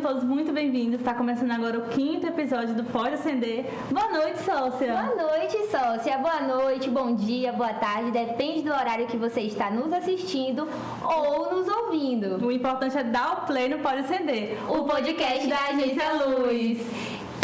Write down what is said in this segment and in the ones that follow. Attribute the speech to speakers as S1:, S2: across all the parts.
S1: todos muito bem-vindos. Está começando agora o 5º episódio do Pode Acender. Boa noite, sócia.
S2: Boa noite, sócia. Boa noite, bom dia, boa tarde. Depende do horário que você está nos assistindo ou nos ouvindo.
S1: O importante é dar o play no Pode Acender,
S2: o podcast da Agência Luz.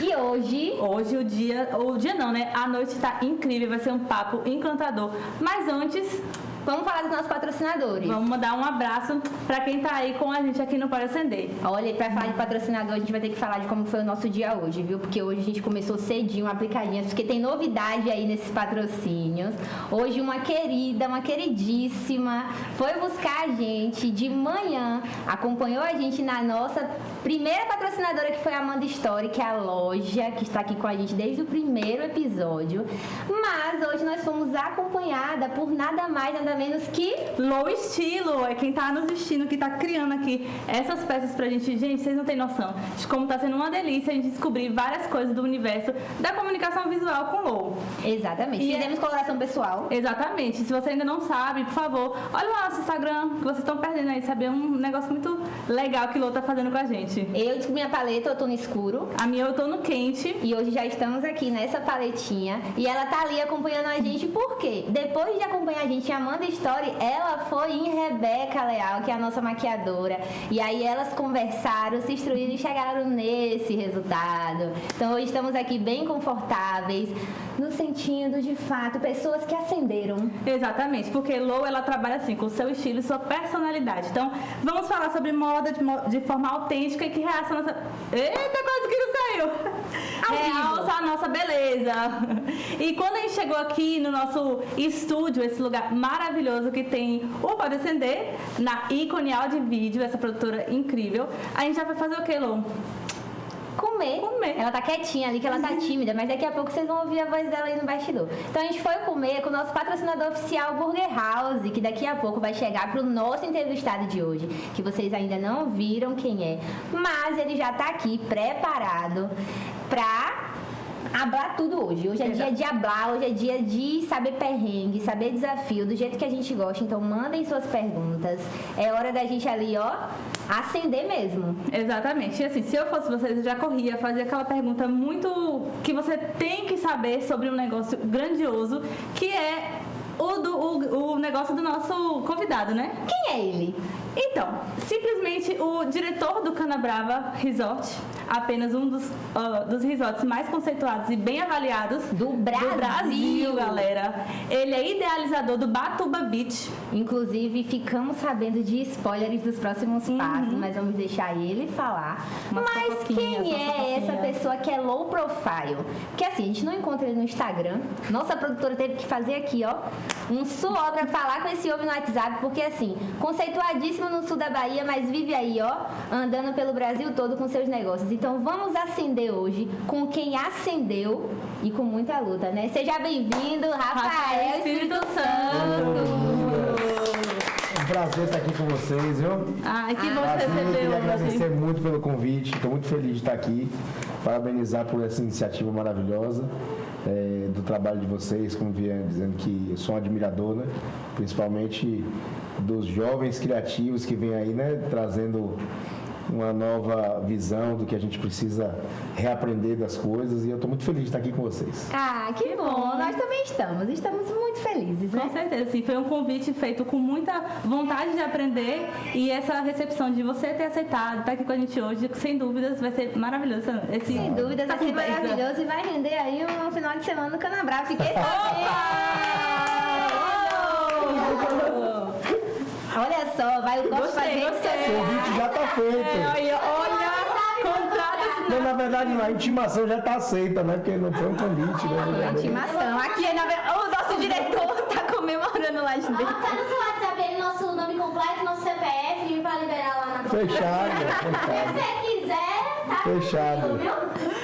S2: E hoje
S1: o dia não, né? A noite está incrível, vai ser um papo encantador. Mas antes,
S2: vamos falar dos nossos patrocinadores.
S1: Vamos mandar um abraço para quem tá aí com a gente aqui no Pode Acender.
S2: Olha, para falar de patrocinador, a gente vai ter que falar de como foi o nosso dia hoje, viu? Porque hoje a gente começou cedinho, aplicadinhas, porque tem novidade aí nesses patrocínios. Hoje uma querida, uma queridíssima, foi buscar a gente de manhã, acompanhou a gente na nossa primeira patrocinadora, que foi a Amanda Story, que é a loja que está aqui com a gente desde o primeiro episódio. Mas hoje nós fomos acompanhada por nada mais, nada menos que
S1: Low Estilo, é quem tá nos vestindo, que tá criando aqui essas peças pra gente. Gente, vocês não têm noção de como tá sendo uma delícia a gente descobrir várias coisas do universo da comunicação visual com Low.
S2: Exatamente. Fizemos coloração pessoal.
S1: Exatamente. Se você ainda não sabe, por favor, olha lá o nosso Instagram, que vocês estão perdendo aí, saber um negócio muito legal que Low tá fazendo com a gente.
S2: Eu descobri minha paleta, eu tô no escuro.
S1: A minha eu tô no quente.
S2: E hoje já estamos aqui nessa paletinha. E ela tá ali acompanhando a gente, por quê? Depois de acompanhar a gente, a Amanda Story, ela foi em Rebeca Leal, que é a nossa maquiadora. E aí elas conversaram, se instruíram e chegaram nesse resultado. Então hoje estamos aqui bem confortáveis, no sentido, de fato, pessoas que acenderam.
S1: Exatamente, porque Low, ela trabalha assim, com o seu estilo e sua personalidade. Então, vamos falar sobre moda de forma autêntica e que realça a nossa... Eita, quase que não saiu! Realça a nossa beleza. E quando a gente chegou aqui no nosso estúdio, esse lugar maravilhoso que tem o Pode Acender, na Ícone Áudio e Vídeo, essa produtora incrível, a gente já vai fazer o quê, Lou?
S2: Comer. Ela tá quietinha ali, que ela tá tímida, mas daqui a pouco vocês vão ouvir a voz dela aí no bastidor. Então a gente foi comer com o nosso patrocinador oficial Burger House, que daqui a pouco vai chegar pro nosso entrevistado de hoje, que vocês ainda não viram quem é, mas ele já tá aqui preparado pra hablar tudo hoje. Hoje é dia de hablar, hoje é dia de saber perrengue, saber desafio, do jeito que a gente gosta. Então mandem suas perguntas. É hora da gente ali, ó, acender mesmo.
S1: Exatamente. E assim, se eu fosse vocês, eu já corria, fazia aquela pergunta muito que você tem que saber sobre um negócio grandioso, que é o negócio do nosso convidado, né?
S2: Quem é ele?
S1: Então, simplesmente o diretor do Canabrava Resort, apenas um dos resorts mais conceituados e bem avaliados
S2: do Brasil,
S1: galera. Ele é idealizador do Batuba Beach.
S2: Inclusive, ficamos sabendo de spoilers dos próximos passos, mas vamos deixar ele falar. Mas quem é essa pessoa que é low profile? Porque assim, a gente não encontra ele no Instagram. Nossa produtora teve que fazer aqui, ó, um suor pra falar com esse homem no WhatsApp, porque assim, conceituadíssimo no sul da Bahia, mas vive aí, ó, andando pelo Brasil todo com seus negócios. Então vamos acender hoje com quem acendeu e com muita luta, né? Seja bem-vindo, Rafael Espírito Santo.
S3: É um prazer estar aqui com vocês, viu?
S1: Ai, que bom te receber hoje.
S3: Eu queria agradecer muito pelo convite, estou muito feliz de estar aqui, parabenizar por essa iniciativa maravilhosa. Do trabalho de vocês, como vinha dizendo, que eu sou um admirador, né? Principalmente dos jovens criativos que vêm aí, né? Trazendo uma nova visão do que a gente precisa reaprender das coisas, e eu estou muito feliz de estar aqui com vocês.
S2: Ah, que bom! Nós também estamos muito felizes, né?
S1: Com certeza, sim. Foi um convite feito com muita vontade de aprender, e essa recepção de você ter aceitado, estar aqui com a gente hoje, sem dúvidas, vai ser maravilhoso.
S2: Sem dúvidas, vai ser maravilhoso e vai render aí um final de semana no Canabrava. Fiquei sabendo! Olha só, vai o corte fazer.
S3: O convite já está feito.
S1: Olha, contrato.
S3: Não, na verdade, a intimação já está aceita, né? Porque não foi um convite, né?
S2: Intimação. Aqui, o nosso diretor está comemorando lá de dentro.
S4: Tá no seu WhatsApp aí, nosso nome completo, nosso CPF, para liberar lá na
S3: Fechado.
S4: Se você quiser, tá
S3: fechado.
S4: Viu?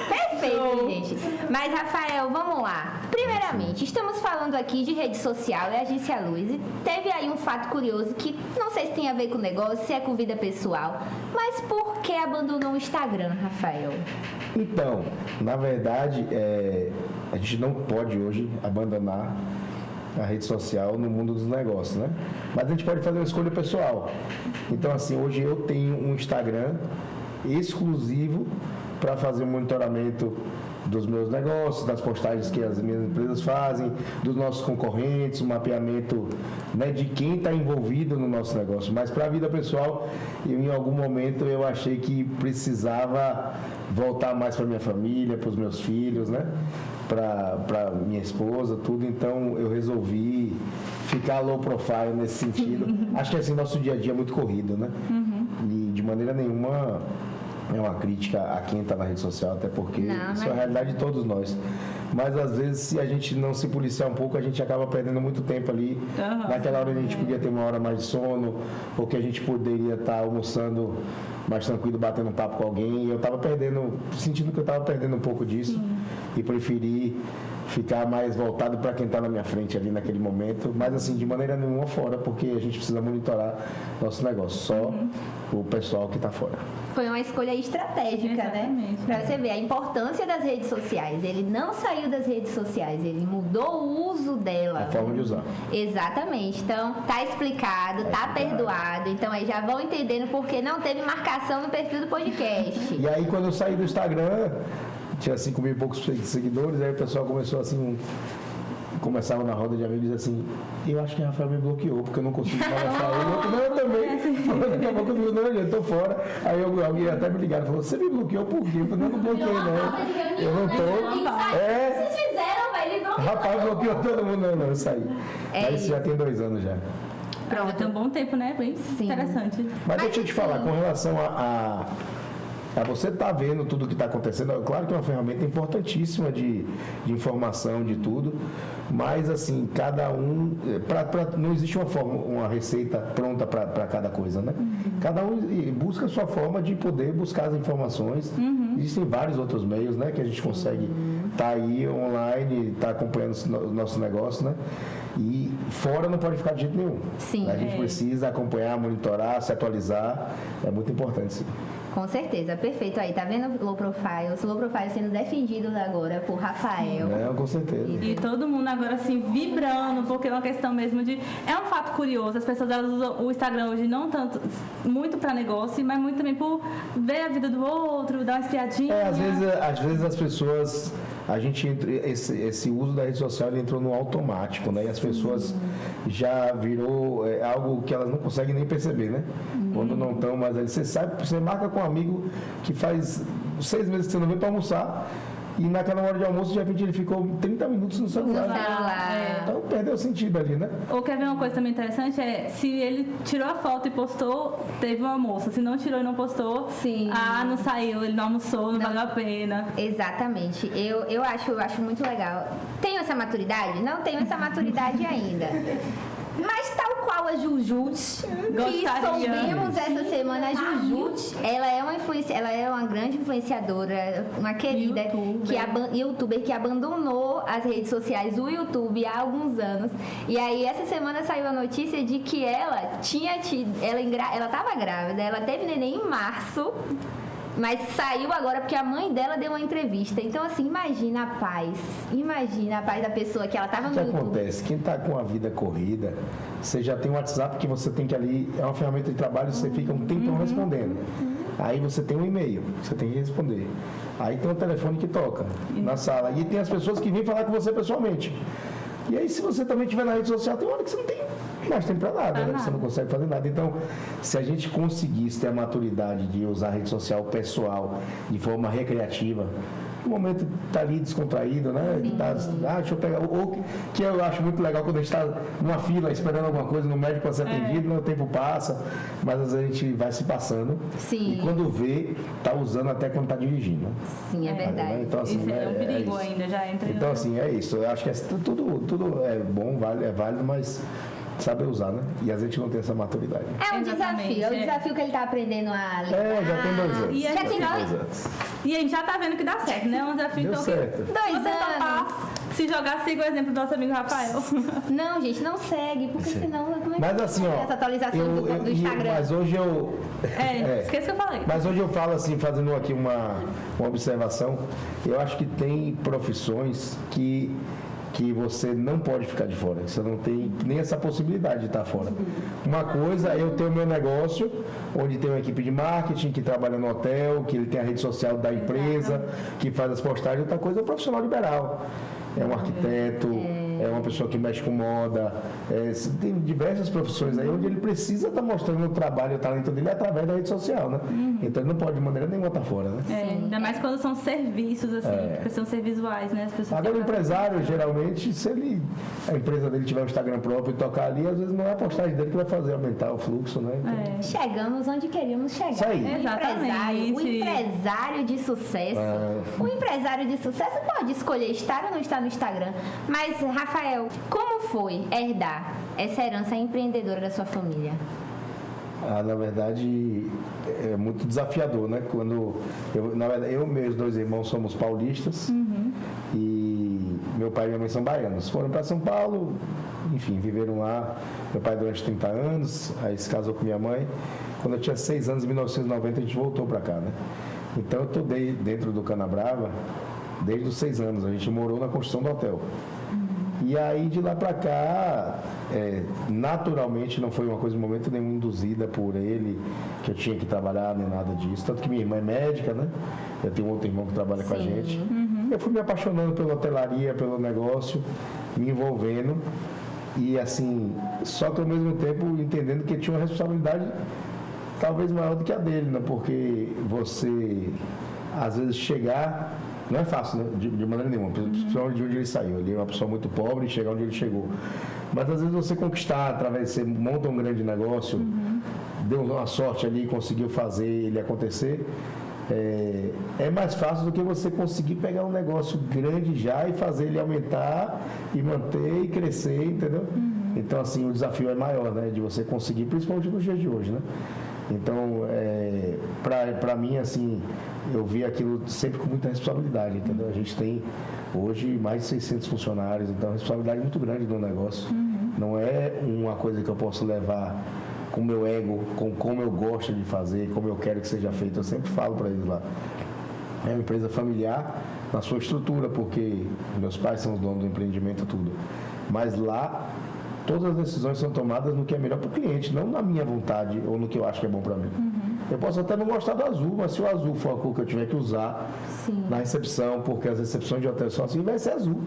S2: Perfeito, gente. Mas, Rafael, vamos lá. Primeiramente, estamos falando aqui de rede social e Agência Luz. E teve aí um fato curioso que não sei se tem a ver com o negócio, se é com vida pessoal. Mas por que abandonou o Instagram, Rafael?
S3: Então, na verdade, a gente não pode hoje abandonar a rede social no mundo dos negócios, né? Mas a gente pode fazer uma escolha pessoal. Então, assim, hoje eu tenho um Instagram exclusivo para fazer um monitoramento dos meus negócios, das postagens que as minhas empresas fazem, dos nossos concorrentes, um mapeamento, né, de quem está envolvido no nosso negócio. Mas para a vida pessoal, em algum momento eu achei que precisava voltar mais para minha família, para os meus filhos, né, para minha esposa, tudo. Então eu resolvi ficar low profile nesse sentido. Acho que assim, nosso dia a dia é muito corrido, né? E de maneira nenhuma é uma crítica a quem está na rede social, até porque isso é a realidade de todos nós. Mas às vezes, se a gente não se policiar um pouco, a gente acaba perdendo muito tempo ali. Naquela hora a gente podia ter uma hora mais de sono, ou que a gente poderia estar almoçando mais tranquilo, batendo um papo com alguém. E eu estava sentindo que eu estava perdendo um pouco disso. E preferi ficar mais voltado para quem está na minha frente ali naquele momento, mas assim, de maneira nenhuma fora, porque a gente precisa monitorar nosso negócio, só o pessoal que está fora.
S2: Foi uma escolha estratégica, né? Para você ver a importância das redes sociais. Ele não saiu das redes sociais, ele mudou o uso dela.
S3: A forma de usar.
S2: Exatamente. Então, tá explicado, tá perdoado. Então, aí já vão entendendo porque não teve marcação no perfil do podcast.
S3: E aí, quando eu saí do Instagram, tinha 5 mil e poucos seguidores, aí o pessoal começou assim, começava na roda de amigos e dizia assim, eu acho que o Rafael me bloqueou, porque eu não consigo falar ele. Eu também. Daqui a pouco eu não, eu tô fora. Aí alguém até me ligaram e falou, você me bloqueou por quê? Eu falei, não bloqueei não. Eu não tô.
S4: Vocês fizeram, velho, ele bloqueou.
S3: Rapaz, bloqueou todo mundo. Não, eu saí. Mas isso já tem 2 anos já.
S1: Pronto, tem um bom tempo, né? Bem interessante.
S3: Mas deixa eu te falar, com relação a você estar vendo tudo o que está acontecendo, claro que é uma ferramenta importantíssima de informação, de tudo, mas assim, cada um, não existe uma receita pronta para cada coisa, né? Cada um busca a sua forma de poder buscar as informações. Existem vários outros meios, né, que a gente consegue estar aí online, estar acompanhando o nosso negócio, né? E fora não pode ficar de jeito nenhum.
S2: Sim,
S3: a gente precisa acompanhar, monitorar, se atualizar, é muito importante, sim.
S2: Com certeza, perfeito. Aí, tá vendo low profile? Os low profile sendo defendidos agora por Rafael.
S3: Não, com certeza.
S1: E todo mundo agora assim vibrando, porque é uma questão mesmo de... É um fato curioso, as pessoas elas usam o Instagram hoje não tanto, muito para negócio, mas muito também por ver a vida do outro, dar uma espiadinha.
S3: Às vezes as pessoas... Esse uso da rede social ele entrou no automático, né? E as pessoas já virou algo que elas não conseguem nem perceber, né? Quando não estão mais ali. Você marca com um amigo que faz 6 meses que você não vê para almoçar. E naquela hora de almoço, de repente, ele ficou 30 minutos no celular. Então, perdeu o sentido ali, né?
S1: Ou quer ver uma coisa também interessante? Se ele tirou a foto e postou, teve um almoço. Se não tirou e não postou, não saiu, ele não almoçou, não valeu a pena.
S2: Exatamente. Eu acho muito legal. Tenho essa maturidade? Não tenho essa maturidade ainda. Mas tal qual a Jujute, que soubemos essa semana, a Jujute, ela é uma grande influenciadora, uma querida youtuber que abandonou as redes sociais, o YouTube, há alguns anos. E aí essa semana saiu a notícia de que ela estava grávida, ela teve neném em março. Mas saiu agora porque a mãe dela deu uma entrevista. Então, assim, imagina a paz da pessoa que ela estava no YouTube.
S3: O que acontece? Quem está com a vida corrida, você já tem um WhatsApp que você tem que ali, é uma ferramenta de trabalho, você fica um tempão respondendo. Aí você tem um e-mail, você tem que responder. Aí tem um telefone que toca na sala. E tem as pessoas que vêm falar com você pessoalmente. E aí, se você também estiver na rede social, tem uma hora que você não tem mais tempo para nada, né? Você não consegue fazer nada. Então, se a gente conseguisse ter a maturidade de usar a rede social pessoal de forma recreativa, no momento está ali descontraído, né? Deixa eu pegar. Ou que eu acho muito legal quando a gente está numa fila esperando alguma coisa no médico para ser atendido, o tempo passa, mas às vezes a gente vai se passando.
S2: Sim.
S3: E quando vê, está usando até quando está dirigindo.
S2: Sim, é verdade.
S3: Então, assim,
S1: isso é um perigo ainda, já entra.
S3: Então, assim, é isso. Eu acho que tudo é bom, é válido, mas saber usar, né? E a gente não tem essa maturidade.
S2: É um desafio, desafio que ele está aprendendo a lidar.
S3: Já tem 2 anos.
S1: Já tem 2 anos. E a gente já tá vendo que dá certo, né? É um desafio
S3: Deu
S1: então
S3: certo.
S2: 2 anos.
S1: Se jogar, siga o exemplo do nosso amigo Rafael.
S2: Não, gente, não segue, porque senão como é que
S3: mas assim,
S2: essa atualização do Instagram?
S3: Mas hoje eu...
S1: esquece que eu falei.
S3: Mas hoje eu falo assim, fazendo aqui uma observação, eu acho que tem profissões que que você não pode ficar de fora, você não tem nem essa possibilidade de estar fora. Uma coisa é eu ter o meu negócio, onde tem uma equipe de marketing que trabalha no hotel, que ele tem a rede social da empresa, que faz as postagens, outra coisa é o profissional liberal. É um arquiteto, é uma pessoa que mexe com moda, tem diversas profissões aí onde ele precisa estar mostrando o trabalho e o talento dele através da rede social, né? Então ele não pode de maneira nenhuma estar fora, né?
S1: Ainda mais quando são serviços, assim, que precisam ser visuais, né? As pessoas
S3: agora o empresário, geralmente, se a empresa dele tiver um Instagram próprio e tocar ali, às vezes não é a postagem dele que vai fazer aumentar o fluxo, né? Então,
S2: chegamos onde queríamos chegar.
S3: Isso aí.
S1: Exatamente.
S2: O empresário de sucesso. O empresário de sucesso pode escolher estar ou não estar no Instagram. Mas, Rafael, como foi herdar essa herança empreendedora da sua família?
S3: Na verdade, é muito desafiador, né? Quando eu e meus 2 irmãos somos paulistas e meu pai e minha mãe são baianos. Foram para São Paulo, enfim, viveram lá. Meu pai durante 30 anos, aí se casou com minha mãe. Quando eu tinha 6 anos, em 1990, a gente voltou para cá, né? Então eu estou dentro do Canabrava desde os 6 anos. A gente morou na construção do hotel. E aí de lá para cá, naturalmente não foi uma coisa, em momento nenhum, induzida por ele, que eu tinha que trabalhar nem nada disso. Tanto que minha irmã é médica, né? Eu tenho um outro irmão que trabalha com a gente. Eu fui me apaixonando pela hotelaria, pelo negócio, me envolvendo. E assim, só que ao mesmo tempo entendendo que tinha uma responsabilidade talvez maior do que a dele, né? Porque você, às vezes, chegar... Não é fácil, né? De maneira nenhuma, principalmente de onde ele saiu. Ele é uma pessoa muito pobre e chegar onde ele chegou. Mas às vezes você conquistar, através de você monta um grande negócio, deu uma sorte ali, conseguiu fazer ele acontecer, é mais fácil do que você conseguir pegar um negócio grande já e fazer ele aumentar e manter e crescer, entendeu? Então, assim, o desafio é maior, né? De você conseguir, principalmente nos dias de hoje, né? Então, para mim, assim, eu vi aquilo sempre com muita responsabilidade, entendeu? A gente tem hoje mais de 600 funcionários, então é uma responsabilidade muito grande no negócio. Não é uma coisa que eu posso levar com o meu ego, com como eu gosto de fazer, como eu quero que seja feito. Eu sempre falo para eles lá. É uma empresa familiar na sua estrutura, porque meus pais são os donos do empreendimento e tudo. Mas lá, todas as decisões são tomadas no que é melhor para o cliente, não na minha vontade ou no que eu acho que é bom para mim. Eu posso até não gostar do azul, mas se o azul for a cor que eu tiver que usar na recepção, porque as recepções de hotel são assim, vai ser azul.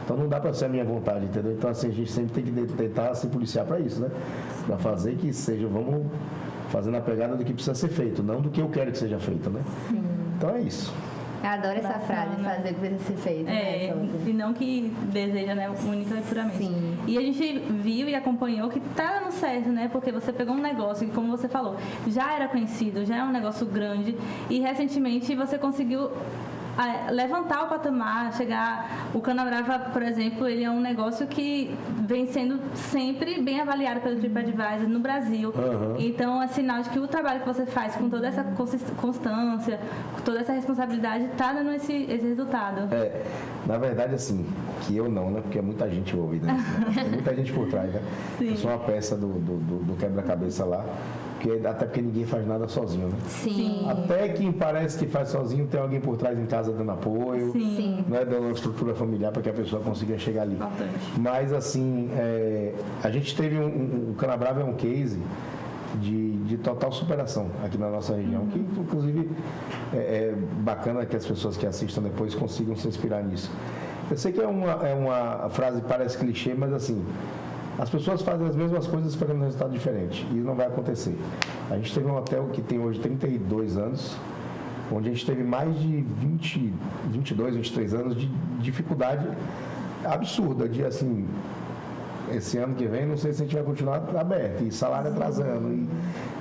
S3: Então não dá para ser a minha vontade, entendeu? Então assim, a gente sempre tem que tentar se policiar para isso, né? Para fazer que seja, vamos fazendo a pegada do que precisa ser feito, não do que eu quero que seja feito, né? Então é isso.
S2: Eu adoro essa frase, fazer o que precisa ser feito.
S1: E não que deseja, né, única e puramente.
S2: Sim.
S1: E a gente viu e acompanhou que tá dando certo, né, porque você pegou um negócio que, como você falou, já era conhecido, já é um negócio grande e recentemente você conseguiu levantar o patamar, chegar... O Canabrava, por exemplo, ele é um negócio que vem sendo sempre bem avaliado pelo TripAdvisor no Brasil. Então, é sinal de que o trabalho que você faz com toda essa constância, com toda essa responsabilidade, está dando esse resultado.
S3: Na verdade, assim, que eu não, né? Porque é muita gente envolvida nisso, né? Tem muita gente por trás, né?
S1: Sim.
S3: Eu sou uma peça do quebra-cabeça lá. Até porque ninguém faz nada sozinho, né?
S2: Sim.
S3: Até quem parece que faz sozinho, tem alguém por trás em casa dando apoio, né? Dando uma estrutura familiar para que a pessoa consiga chegar ali.
S1: Importante.
S3: Mas, assim, a gente teve o Canabrava é um case de total superação aqui na nossa região, que, inclusive, é bacana que as pessoas que assistam depois consigam se inspirar nisso. Eu sei que é uma frase que parece clichê, mas, assim... As pessoas fazem as mesmas coisas esperando um resultado diferente. E isso não vai acontecer. A gente teve um hotel que tem hoje 32 anos, onde a gente teve mais de 22, 23 anos de dificuldade absurda. De assim, esse ano que vem, não sei se a gente vai continuar aberto. E salário atrasando.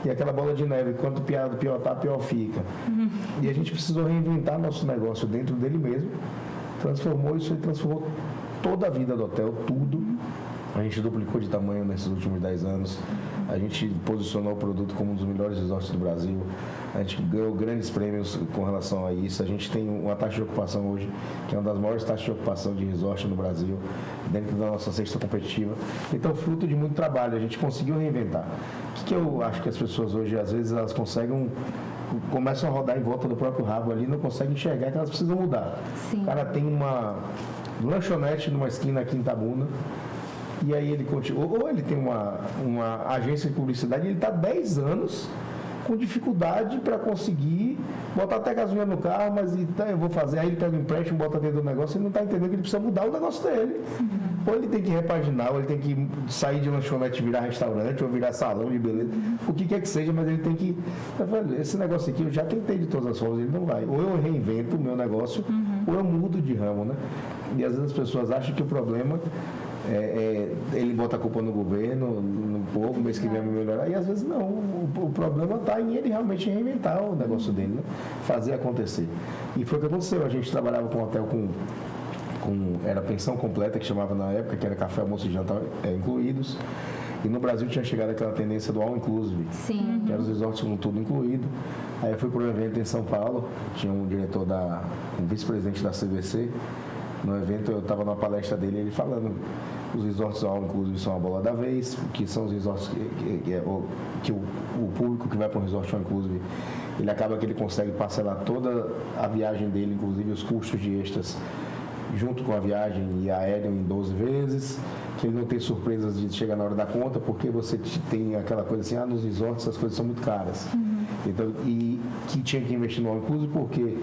S3: E aquela bola de neve, quanto pior tá, pior fica. E a gente precisou reinventar nosso negócio dentro dele mesmo. Transformou isso e transformou toda a vida do hotel, tudo. A gente duplicou de tamanho nesses últimos 10 anos. A gente posicionou o produto como um dos melhores resorts do Brasil. A gente ganhou grandes prêmios com relação a isso. A gente tem uma taxa de ocupação hoje, que é uma das maiores taxas de ocupação de resort no Brasil, dentro da nossa cesta competitiva. Então, fruto de muito trabalho, a gente conseguiu reinventar. O que eu acho que as pessoas hoje, às vezes, elas começam a rodar em volta do próprio rabo ali, não conseguem enxergar que elas precisam mudar.
S2: Sim.
S3: O cara tem lanchonete numa esquina aqui em Itabuna. E aí ele continua, ou ele tem uma agência de publicidade, ele está 10 anos com dificuldade para conseguir botar até gasolina no carro, mas eu vou fazer, aí ele pega um empréstimo, bota dentro do negócio, ele não está entendendo que ele precisa mudar o negócio dele. Ou ele tem que repaginar, ou ele tem que sair de lanchonete e virar restaurante, ou virar salão de beleza, o que quer que seja, mas ele tem que... Esse negócio aqui eu já tentei de todas as formas, ele não vai. Ou eu reinvento o meu negócio, ou eu mudo de ramo, né? E às vezes as pessoas acham que o problema... ele bota a culpa no governo, no povo, mês que vem vai melhorar, e às vezes não. O problema está em ele realmente reinventar o negócio dele, né? Fazer acontecer. E foi o que aconteceu. A gente trabalhava com um hotel era pensão completa, que chamava na época, que era café, almoço e jantar incluídos. E no Brasil tinha chegado aquela tendência do all inclusive.
S2: Sim.
S3: Que eram os resorts com tudo incluído. Aí eu fui para um evento em São Paulo, tinha um diretor um vice-presidente da CVC. No evento eu estava numa palestra dele, ele falando os resorts all inclusive são a bola da vez, que são os resorts que o público que vai para um resort all inclusive, ele acaba que ele consegue parcelar toda a viagem dele, inclusive os custos de extras, junto com a viagem e aéreo em 12 vezes, que ele não tem surpresas de chegar na hora da conta, porque você tem aquela coisa assim, nos resorts as coisas são muito caras. Então, e que tinha que investir no all inclusive porque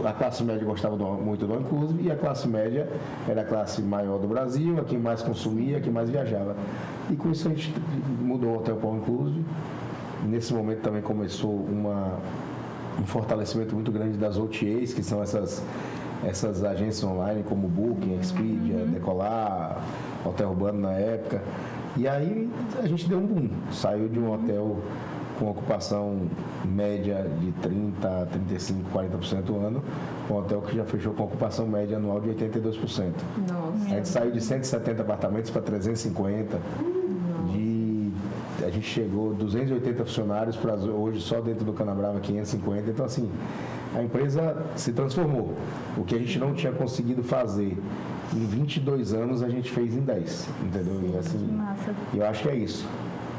S3: a classe média gostava muito do all inclusive e a classe média era a classe maior do Brasil, a que mais consumia, a que mais viajava. E com isso a gente mudou o hotel para o all inclusive. Nesse momento também começou um fortalecimento muito grande das OTAs, que são essas agências online como Booking, Expedia, Decolar, Hotel Urbano na época. E aí a gente deu um boom, saiu de um hotel com ocupação média de 30%, 35%, 40% ao ano, um hotel que já fechou com ocupação média anual de 82%.
S2: Nossa.
S3: A gente saiu de 170 apartamentos para 350. A gente chegou 280 funcionários para hoje só dentro do Canabrava 550. Então assim, a empresa se transformou. O que a gente não tinha conseguido fazer em 22 anos, a gente fez em 10. Entendeu? E assim, eu acho que é isso.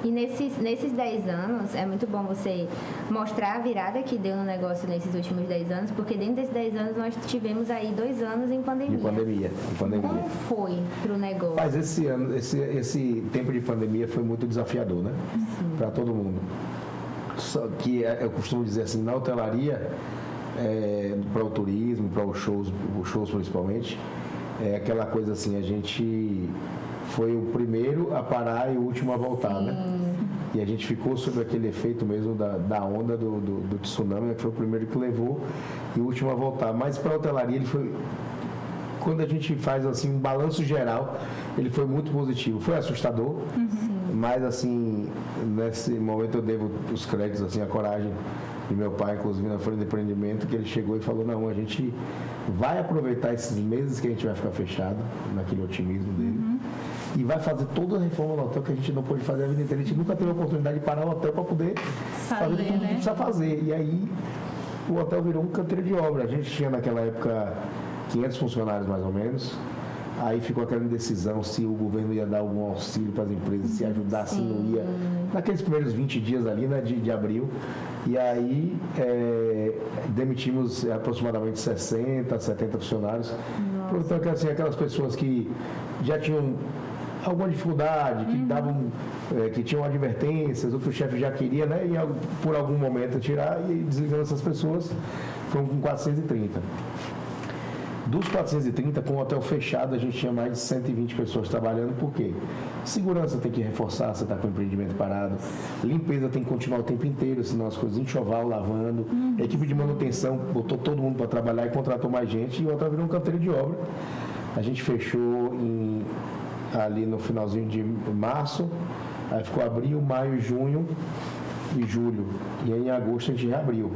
S2: E nesses 10 anos, é muito bom você mostrar a virada que deu no negócio nesses últimos 10 anos, porque dentro desses 10 anos nós tivemos aí 2 anos em pandemia.
S3: De pandemia.
S2: Como foi pro negócio?
S3: Mas esse tempo de pandemia foi muito desafiador, né? Para todo mundo. Só que eu costumo dizer assim, na hotelaria, para o turismo, para os shows principalmente, é aquela coisa assim, a gente foi o primeiro a parar e o último a voltar, né? E a gente ficou sob aquele efeito mesmo da onda do tsunami, né? Que foi o primeiro que levou e o último a voltar. Mas para a hotelaria, ele foi... Quando a gente faz assim um balanço geral, ele foi muito positivo. Foi assustador, mas assim, nesse momento eu devo os créditos, assim, a coragem de meu pai, inclusive na folha de empreendimento, que ele chegou e falou, não, a gente vai aproveitar esses meses que a gente vai ficar fechado, naquele otimismo dele, e vai fazer toda a reforma do hotel que a gente não pôde fazer a vida inteira. A gente nunca teve a oportunidade de parar o hotel para poder fazer tudo que precisa fazer. E aí o hotel virou um canteiro de obra. A gente tinha naquela época 500 funcionários mais ou menos. Aí ficou aquela indecisão se o governo ia dar algum auxílio para as empresas, se ajudar, se não ia. Naqueles primeiros 20 dias ali, né, de abril. E aí demitimos aproximadamente 60, 70 funcionários. Portanto, assim, aquelas pessoas que já tinham alguma dificuldade, que davam, que tinham advertências, ou que o chefe já queria, né, e por algum momento tirar, e desligando essas pessoas, foram com 430. Dos 430, com o hotel fechado, a gente tinha mais de 120 pessoas trabalhando, por quê? Segurança tem que reforçar, você está com o empreendimento parado. Limpeza tem que continuar o tempo inteiro, senão as coisas enxoval, lavando. A equipe de manutenção botou todo mundo para trabalhar e contratou mais gente, e o hotel virou um canteiro de obra. A gente fechou ali no finalzinho de março, aí ficou abril, maio, junho e julho. E aí em agosto a gente reabriu.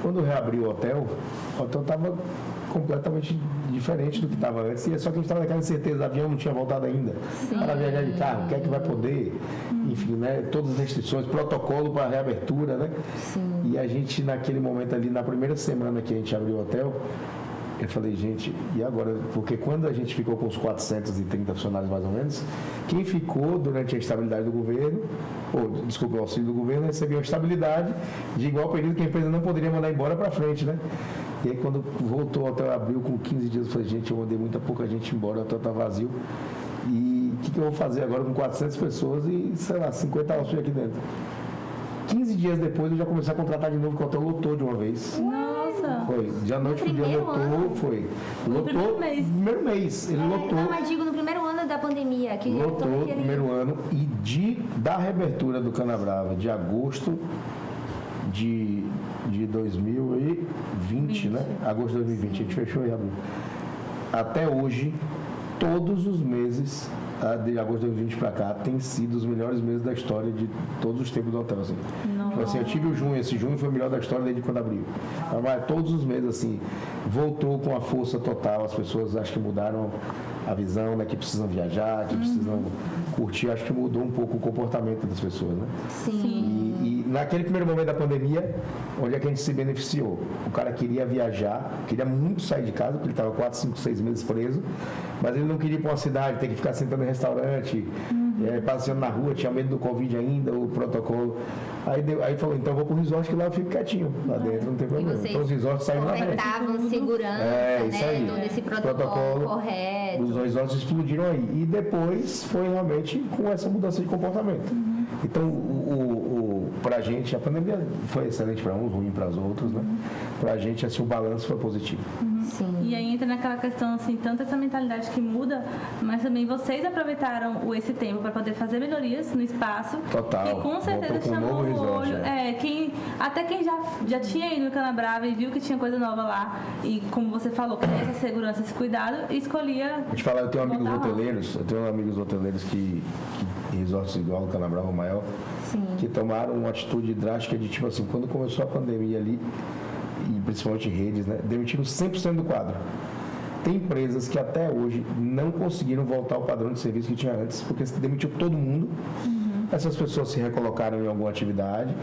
S3: Quando reabriu o hotel estava completamente diferente do que estava antes, e é só que a gente estava naquela incerteza, o avião não tinha voltado ainda, para viajar de carro, o que é que vai poder, enfim, né, todas as restrições, protocolo para reabertura, né? E a gente naquele momento ali, na primeira semana que a gente abriu o hotel, eu falei, gente, e agora? Porque quando a gente ficou com os 430 funcionários mais ou menos, quem ficou durante a estabilidade do governo, o auxílio do governo, recebeu a estabilidade de igual período que a empresa não poderia mandar embora para frente, né? E aí quando voltou, o hotel abriu com 15 dias, eu falei, gente, eu mandei muita pouca gente embora, o hotel tá vazio. E o que eu vou fazer agora com 400 pessoas e, sei lá, 50 hóspedes aqui dentro? 15 dias depois eu já comecei a contratar de novo, porque o hotel lotou de uma vez.
S1: Nossa!
S3: Foi. De a noite pro dia lotou, foi. Lotou no primeiro mês. Ele lotou.
S2: Não, mas digo no primeiro ano da pandemia. Que
S3: Lotou no primeiro ano. E da reabertura do Canabrava de agosto de 2020, né? Agosto de 2020, a gente fechou e abriu. Até hoje, todos os meses de agosto de 2020 para cá tem sido os melhores meses da história de todos os tempos do hotel. Assim. Tipo assim, eu tive o junho, esse junho foi o melhor da história desde quando abriu. Mas todos os meses, assim, voltou com a força total. As pessoas acho que mudaram a visão, né? Que precisam viajar, que precisam curtir. Acho que mudou um pouco o comportamento das pessoas, né?
S2: Sim.
S3: E naquele primeiro momento da pandemia, onde é que a gente se beneficiou? O cara queria viajar, queria muito sair de casa, porque ele estava 4, 5, 6 meses preso, mas ele não queria ir para uma cidade, ter que ficar sentando em restaurante, passeando na rua, tinha medo do Covid ainda, o protocolo. Aí falou, então eu vou para o resort que lá eu fico quietinho, lá dentro, não tem problema. Então os resorts saíram na frente.
S2: Estavam segurança,
S3: isso aí.
S2: todo esse protocolo correto.
S3: Os resorts explodiram aí. E depois foi realmente com essa mudança de comportamento. Então, para a gente, a pandemia foi excelente para uns, ruim para os outros, né? Para a gente, assim, o balanço foi positivo.
S2: Sim.
S1: E aí entra naquela questão, assim, tanto essa mentalidade que muda, mas também vocês aproveitaram esse tempo para poder fazer melhorias no espaço.
S3: Total.
S1: E com certeza
S3: com
S1: chamou
S3: um novo
S1: o
S3: resort,
S1: olho. Até quem já tinha ido no Canabrava e viu que tinha coisa nova lá, e como você falou, que tem essa segurança, esse cuidado, escolhia.
S3: Vou te falar, eu tenho amigos
S1: voltar lá.
S3: hoteleiros, que resorts igual o Canabrava o maior, que tomaram uma atitude drástica de tipo assim, quando começou a pandemia ali, e principalmente redes, né, demitiram 100% do quadro. Tem empresas que até hoje não conseguiram voltar ao padrão de serviço que tinha antes, porque se demitiu todo mundo, essas pessoas se recolocaram em alguma atividade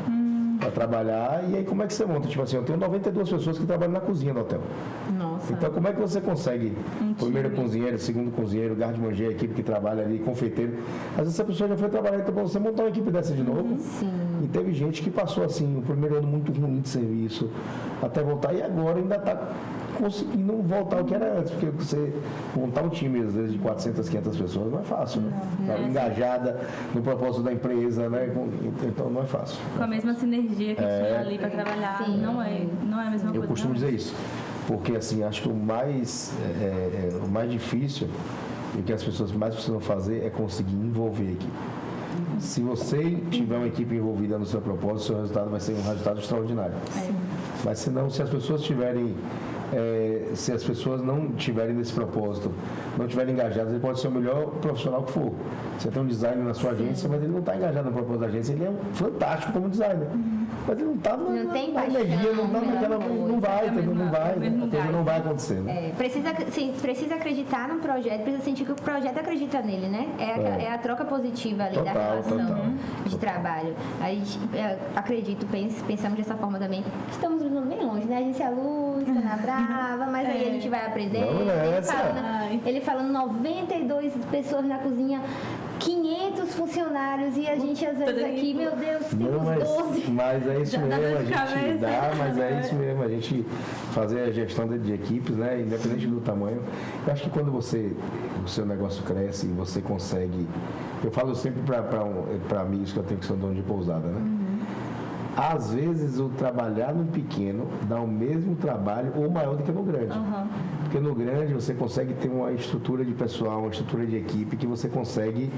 S3: para trabalhar, e aí como é que você monta? Tipo assim, eu tenho 92 pessoas que trabalham na cozinha do hotel.
S2: Nossa.
S3: Então, como é que você consegue, primeiro cozinheiro, segundo cozinheiro, garde-manger, a equipe que trabalha ali, confeiteiro, às vezes essa pessoa já foi trabalhar, então para você montar uma equipe dessa de novo, e teve gente que passou assim, o primeiro ano muito ruim de serviço, até voltar, e agora ainda está conseguindo voltar ao que era antes, porque você montar um time, às vezes, de 400, 500 pessoas não é fácil, né? Engajada no propósito da empresa, né? Então não é fácil.
S1: Com a mesma sinergia que tinha ali para trabalhar, não é a mesma coisa.
S3: Eu costumo dizer isso, porque assim, acho que o mais difícil e o que as pessoas mais precisam fazer é conseguir envolver a equipe. Se você tiver uma equipe envolvida no seu propósito, o seu resultado vai ser um resultado extraordinário. Mas se não, se as pessoas tiverem se as pessoas não tiverem nesse propósito, não tiverem engajadas, ele pode ser o melhor profissional que for. Você tem um designer na sua agência, mas ele não está engajado no propósito da agência, ele é fantástico como designer. Mas ele não está na energia, não está naquela. Não vai, entendeu? Não vai, a coisa não vai acontecer. Né?
S2: Precisa acreditar no projeto, precisa sentir que o projeto acredita nele, né? É a troca positiva ali da relação de trabalho. A gente, acredito, pensamos dessa forma também. Estamos bem longe, né? Agência Luz, Canabrava, mas aí a gente vai aprender. Ele falando 92 pessoas na cozinha, 500 funcionários e a gente às vezes aqui, meu Deus, temos 12.
S3: Mas é isso mesmo, a gente dá, mas é isso mesmo, a gente fazer a gestão de equipes, né, independente do tamanho. Eu acho que quando o seu negócio cresce e você consegue, eu falo sempre para amigos que eu tenho que são dono de pousada, né? Às vezes o trabalhar no pequeno dá o mesmo trabalho ou maior do que no grande. Porque no grande você consegue ter uma estrutura de pessoal, uma estrutura de equipe que você consegue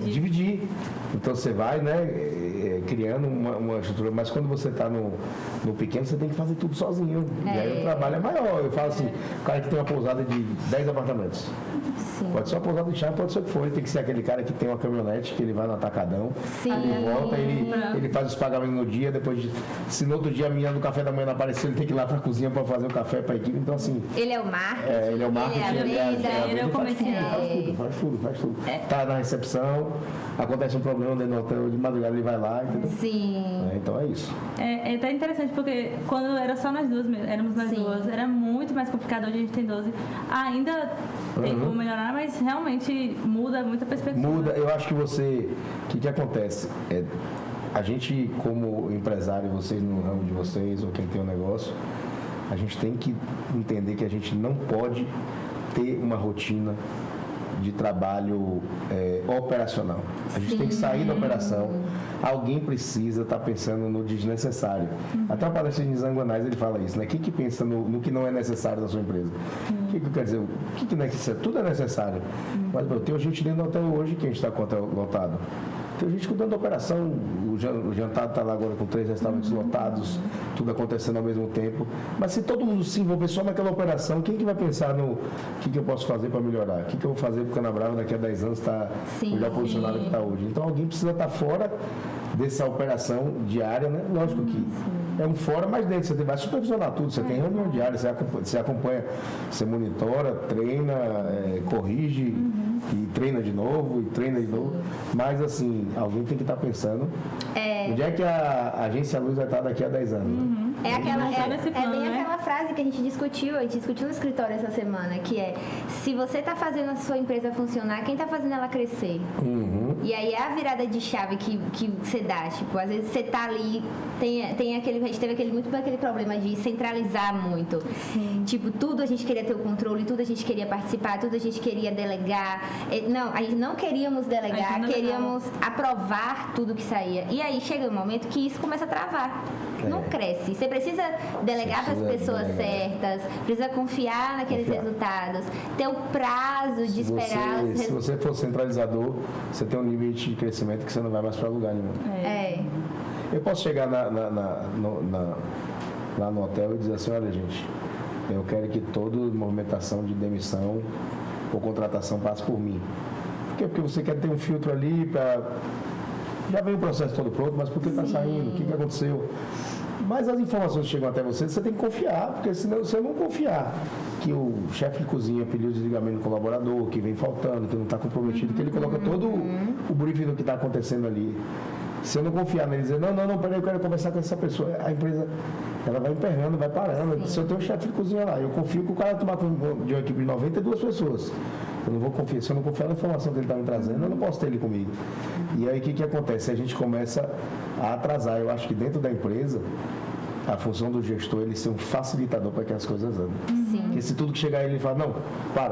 S3: dividir. Então você vai, né, criando uma estrutura, mas quando você está no pequeno, você tem que fazer tudo sozinho. E aí o trabalho é maior. Eu falo assim, o cara que tem uma pousada de 10 apartamentos. Sim. Pode ser uma pousada de chave, pode ser o que for. Ele tem que ser aquele cara que tem uma caminhonete, que ele vai no atacadão, ele volta, ele faz os pagamentos no dia, depois se no outro dia a menina do café da manhã não apareceu, ele tem que ir lá para a cozinha para fazer o café para a equipe. Então assim...
S2: Ele é o marketing.
S3: Ele é o marketing.
S2: Ele é o comercial.
S3: Faz tudo. Tá na recepção, acontece um problema dentro do hotel, de madrugada ele vai lá, entendeu?
S2: Sim.
S3: Então é isso.
S1: É até interessante, porque quando era só nós duas, éramos nós duas, era muito mais complicado. Hoje a gente tem 12. Ainda tem como melhorar, mas realmente muda muita perspectiva.
S3: Muda. Eu acho que o que acontece? A gente, como empresário, vocês no ramo de vocês, ou quem tem um negócio, a gente tem que entender que a gente não pode ter uma rotina de trabalho operacional. A gente tem que sair da operação. Alguém precisa estar pensando no desnecessário. Até a palestra de Nizanguanais ele fala isso, né? Quem que pensa no que não é necessário da sua empresa? O que quer dizer? O que não é necessário? Tudo é necessário. Mas tem gente dentro do hotel hoje que a gente está com o hotel lotado. Tem gente cuidando da operação, o jantar está lá agora com 3 restaurantes lotados, tudo acontecendo ao mesmo tempo. Mas se todo mundo se envolver só naquela operação, quem que vai pensar no que eu posso fazer para melhorar? O que eu vou fazer para o Canabrava daqui a 10 anos estar melhor posicionado que está hoje? Então alguém precisa estar fora dessa operação diária, né? Lógico que é um fora, mas dentro você vai supervisionar tudo, você tem reunião diária, você acompanha, você monitora, treina, corrige e treina de novo, mas assim, alguém tem que estar pensando onde é que a Agência Luz vai estar daqui a 10 anos.
S2: É bem aquela frase que a gente discutiu no escritório essa semana, que é: se você está fazendo a sua empresa funcionar, quem está fazendo ela crescer? E aí é a virada de chave que você dá, tipo, às vezes você tá ali, tem aquele, a gente teve muito aquele problema de centralizar muito. Tipo, tudo a gente queria ter o controle, tudo a gente queria participar, tudo a gente queria delegar. Não, a gente não queríamos delegar, queríamos aprovar tudo que saía. E aí chega um momento que isso começa a travar. Não cresce. Você precisa delegar para as pessoas certas, precisa confiar naqueles resultados, ter o prazo de esperar.
S3: Se você for centralizador, você tem um limite de crescimento que você não vai mais para lugar nenhum. Eu posso chegar lá no hotel e dizer assim: olha, gente, eu quero que toda movimentação de demissão ou contratação passe por mim. Por quê? Porque você quer ter um filtro ali para... Já veio o processo todo pronto, mas por que está saindo? O que aconteceu? Mas as informações que chegam até você tem que confiar, porque senão você não confiar que o chefe de cozinha pediu desligamento do colaborador, que vem faltando, que não está comprometido, que ele coloca todo o briefing do que está acontecendo ali. Se eu não confiar nele, dizer, não, peraí, eu quero conversar com essa pessoa, a empresa, ela vai emperrando, vai parando. Se eu tenho um chefe de cozinha lá, eu confio que o cara tomar conta de uma equipe de 92 pessoas. Eu não vou confiar, se eu não confiar na informação que ele está me trazendo, eu não posso ter ele comigo. E aí o que acontece? A gente começa a atrasar. Eu acho que dentro da empresa, a função do gestor é ele ser um facilitador para que as coisas andem. Porque se tudo que chegar ele fala, não,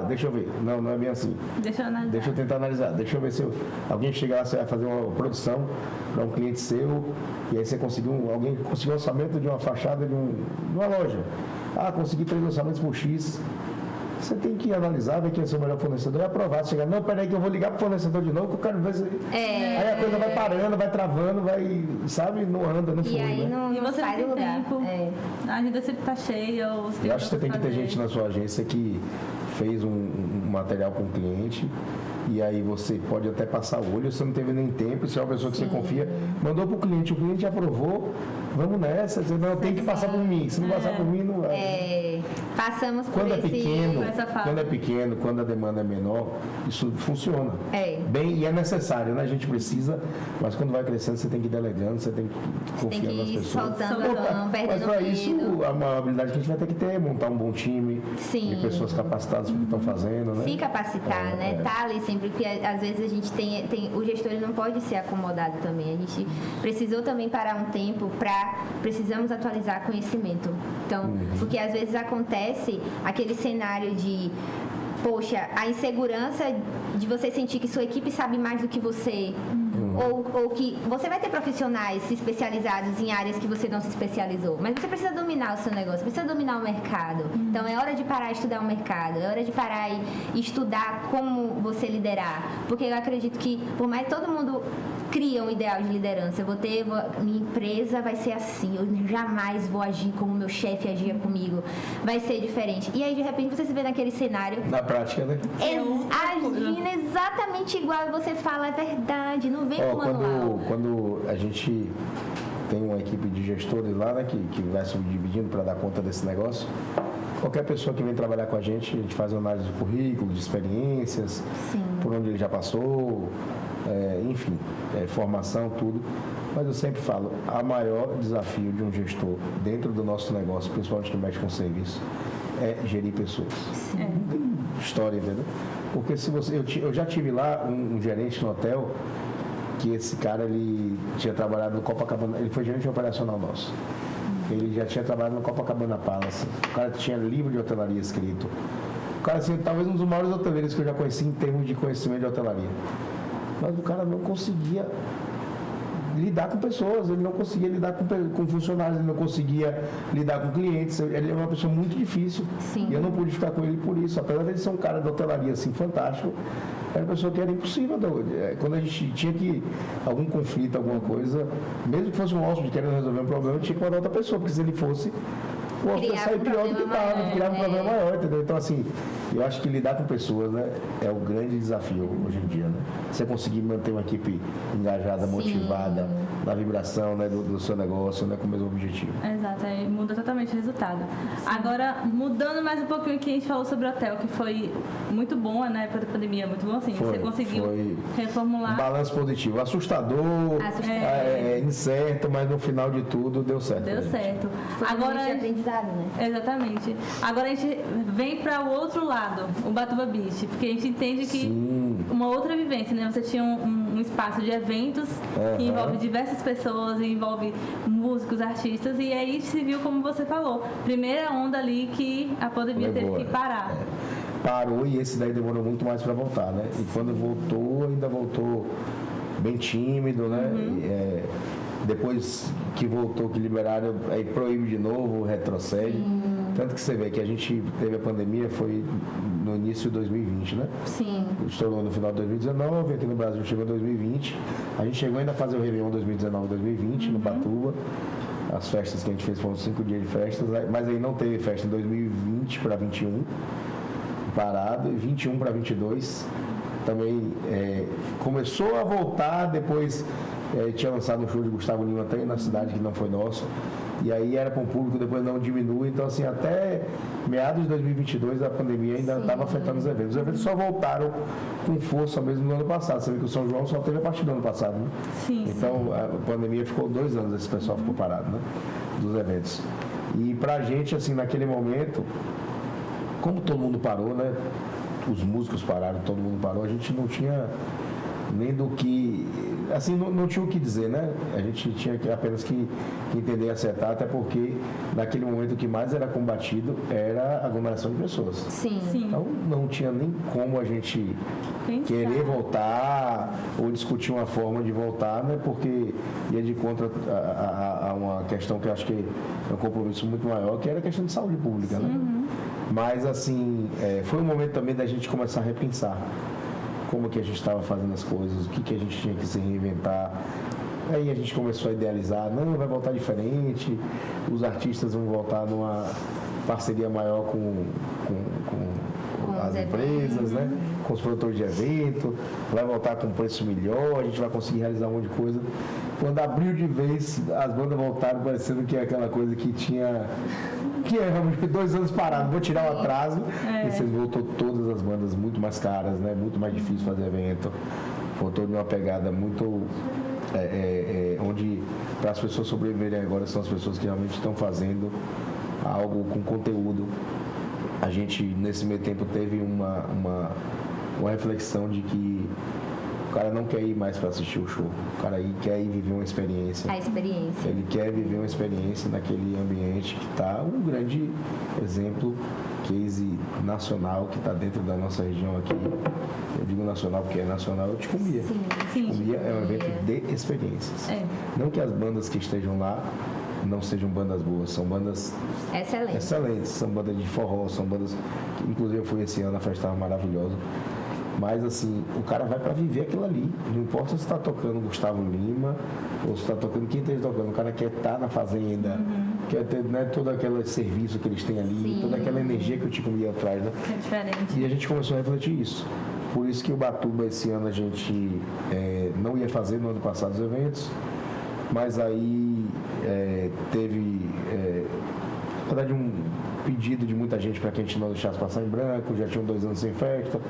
S3: deixa eu ver. Não é bem assim. Deixa eu tentar analisar. Deixa eu ver se alguém chegar lá, você vai fazer uma produção para um cliente seu, e aí você alguém conseguiu um orçamento de uma fachada de uma loja. Consegui 3 orçamentos por X. Você tem que analisar, ver quem é o seu melhor fornecedor e aprovar. Chegar, não, peraí que eu vou ligar pro fornecedor de novo, que eu quero ver se... Aí a coisa vai parando, vai travando, vai, não anda, não flui.
S2: E aí não sai do lugar.
S1: A agenda sempre tá cheia.
S3: Eu acho que você tem que ter gente na sua agência que fez um material com o cliente, e aí você pode até passar o olho, você não teve nem tempo, se é uma pessoa que você confia, mandou pro cliente, o cliente aprovou, vamos nessa, você não tem que passar por mim, se não passar por mim, não vai.
S2: Passamos por
S3: quando é pequeno, quando a demanda é menor, isso funciona. Bem, e é necessário, né? A gente precisa, mas quando vai crescendo, você tem que ir delegando, você tem que confiar nas pessoas.
S2: Soltando a mão, perdendo.
S3: Mas para isso, a maior habilidade que a gente vai ter que ter é montar um bom time de pessoas capacitadas para o que estão fazendo, né?
S2: Se capacitar, né? Tá ali sempre, porque às vezes a gente tem o gestor ele não pode ser acomodado também. A gente precisou também parar um tempo precisamos atualizar conhecimento. Então, porque às vezes acontece aquele cenário de, poxa, a insegurança de você sentir que sua equipe sabe mais do que você. Ou que você vai ter profissionais especializados em áreas que você não se especializou, mas você precisa dominar o seu negócio, precisa dominar o mercado. Então é hora de parar e estudar o mercado, é hora de parar e estudar como você liderar, porque eu acredito que por mais todo mundo cria um ideal de liderança, minha empresa vai ser assim, eu jamais vou agir como meu chefe agia comigo, vai ser diferente. E aí de repente você se vê naquele cenário
S3: na prática, né?
S2: Agindo exatamente igual, e você fala, é verdade, não vem com manual.
S3: Quando a gente tem uma equipe de gestores lá, né, que vai se dividindo para dar conta desse negócio, qualquer pessoa que vem trabalhar com a gente faz uma análise de currículo, de experiências, por onde ele já passou, enfim, formação, tudo. Mas eu sempre falo, a maior desafio de um gestor dentro do nosso negócio, principalmente que mexe com serviço, é gerir pessoas. Não tem história, entendeu? Porque se eu já tive lá um gerente no hotel, que esse cara, ele tinha trabalhado no Copacabana, ele foi gerente operacional nosso. Ele já tinha trabalhado no Copacabana Palace. O cara tinha livro de hotelaria escrito. O cara, assim, talvez um dos maiores hoteleiros que eu já conheci em termos de conhecimento de hotelaria. Mas o cara não conseguia lidar com pessoas, ele não conseguia lidar com funcionários, ele não conseguia lidar com clientes, ele é uma pessoa muito difícil.
S2: Sim.
S3: E eu não pude ficar com ele por isso, apesar de ele ser um cara de hotelaria assim, fantástico, era uma pessoa que era impossível. Quando a gente tinha algum conflito, alguma coisa, mesmo que fosse um hóspede querendo resolver um problema, tinha que mandar outra pessoa, porque se ele fosse, o hóspede ia sair pior do que estava, criar um problema maior, entendeu? Então, assim, eu acho que lidar com pessoas, né, é o grande desafio hoje em dia, né? Você conseguir manter uma equipe engajada, motivada, na vibração, né, do seu negócio, né, com o mesmo objetivo.
S1: Exato, aí muda totalmente o resultado. Agora, mudando mais um pouquinho aqui, a gente falou sobre o hotel, que foi muito bom na época da pandemia, muito bom assim. Você conseguiu reformular.
S3: Um balanço positivo, assustador, incerto, mas no final de tudo deu certo.
S1: Deu certo.
S2: Foi
S1: agora
S2: de aprendizado, né?
S1: Exatamente. Agora a gente vem para o outro lado, o Batuba Beach, porque a gente entende que uma outra vivência, né? Você tinha um espaço de eventos que envolve diversas pessoas, envolve músicos, artistas, e aí se viu, como você falou, primeira onda ali que a pandemia teve que parar.
S3: Parou, e esse daí demorou muito mais para voltar, né? E quando voltou, ainda voltou bem tímido, né? Depois que voltou, que liberaram, aí proíbe de novo, retrocede. Tanto que você vê que a gente teve a pandemia, foi no início de 2020, né?
S2: Sim.
S3: Estourou no final de 2019, aqui no Brasil chegou em 2020. A gente chegou ainda a fazer o Réveillon 2019 e 2020 no Batuba. As festas que a gente fez foram 5 dias de festas, mas aí não teve festa em 2020 para 21, parado, e 21 para 22 também começou a voltar. Depois tinha lançado um show de Gustavo Lima até na cidade, que não foi nosso, e aí era para o público, depois não diminui. Então, assim, até meados de 2022 a pandemia ainda estava afetando os eventos. Os eventos só voltaram com força mesmo no ano passado. Você vê que o São João só teve a partir do ano passado, né?
S1: Sim.
S3: Então a pandemia ficou 2 anos, esse pessoal ficou parado, né? Dos eventos. E pra gente, assim, naquele momento, como todo mundo parou, né? Os músicos pararam, todo mundo parou, a gente não tinha nem do que, assim, não tinha o que dizer, né? A gente tinha apenas que entender e acertar, até porque naquele momento o que mais era combatido era a aglomeração de pessoas.
S2: Sim.
S3: Então não tinha nem como a gente querer voltar ou discutir uma forma de voltar, né? Porque ia de contra a uma questão que eu acho que é um compromisso muito maior, que era a questão de saúde pública, né? Mas, assim, foi um momento também da gente começar a repensar como que a gente estava fazendo as coisas, o que a gente tinha que se reinventar. Aí a gente começou a idealizar, não, vai voltar diferente, os artistas vão voltar numa parceria maior com as empresas, né? Com os produtores de evento, vai voltar com preço melhor, a gente vai conseguir realizar um monte de coisa. Quando abriu de vez, as bandas voltaram parecendo que é aquela coisa que tinha... que é realmente 2 anos parado, vou tirar o atraso. E você voltou todas as bandas muito mais caras, né? Muito mais difícil fazer evento. Voltou de uma pegada muito... onde para as pessoas sobreviverem agora são as pessoas que realmente estão fazendo algo com conteúdo. A gente, nesse meio tempo, teve uma reflexão de que o cara não quer ir mais para assistir o show. O cara quer ir viver uma experiência.
S2: A experiência.
S3: Ele quer viver uma experiência naquele ambiente que está um grande exemplo, case nacional, que está dentro da nossa região aqui. Eu digo nacional porque é nacional, é o Ticumia. Ticumia é um evento de experiências. Não que as bandas que estejam lá não sejam bandas boas, são bandas excelentes. São bandas de forró, são bandas que, inclusive, eu fui esse ano, a festa estava maravilhosa. Mas, assim, o cara vai para viver aquilo ali. Não importa se está tocando Gustavo Lima ou se está tocando quem esteja tocando. O cara quer estar na fazenda, quer ter, né, todo aquele serviço que eles têm ali, toda aquela energia que o Ticumia traz, né?
S1: É diferente.
S3: E a gente começou a refletir isso. Por isso que o Batuba, esse ano, a gente não ia fazer no ano passado os eventos, mas aí teve, na verdade, um pedido de muita gente para que a gente não deixasse passar em branco, já tinham 2 anos sem festa,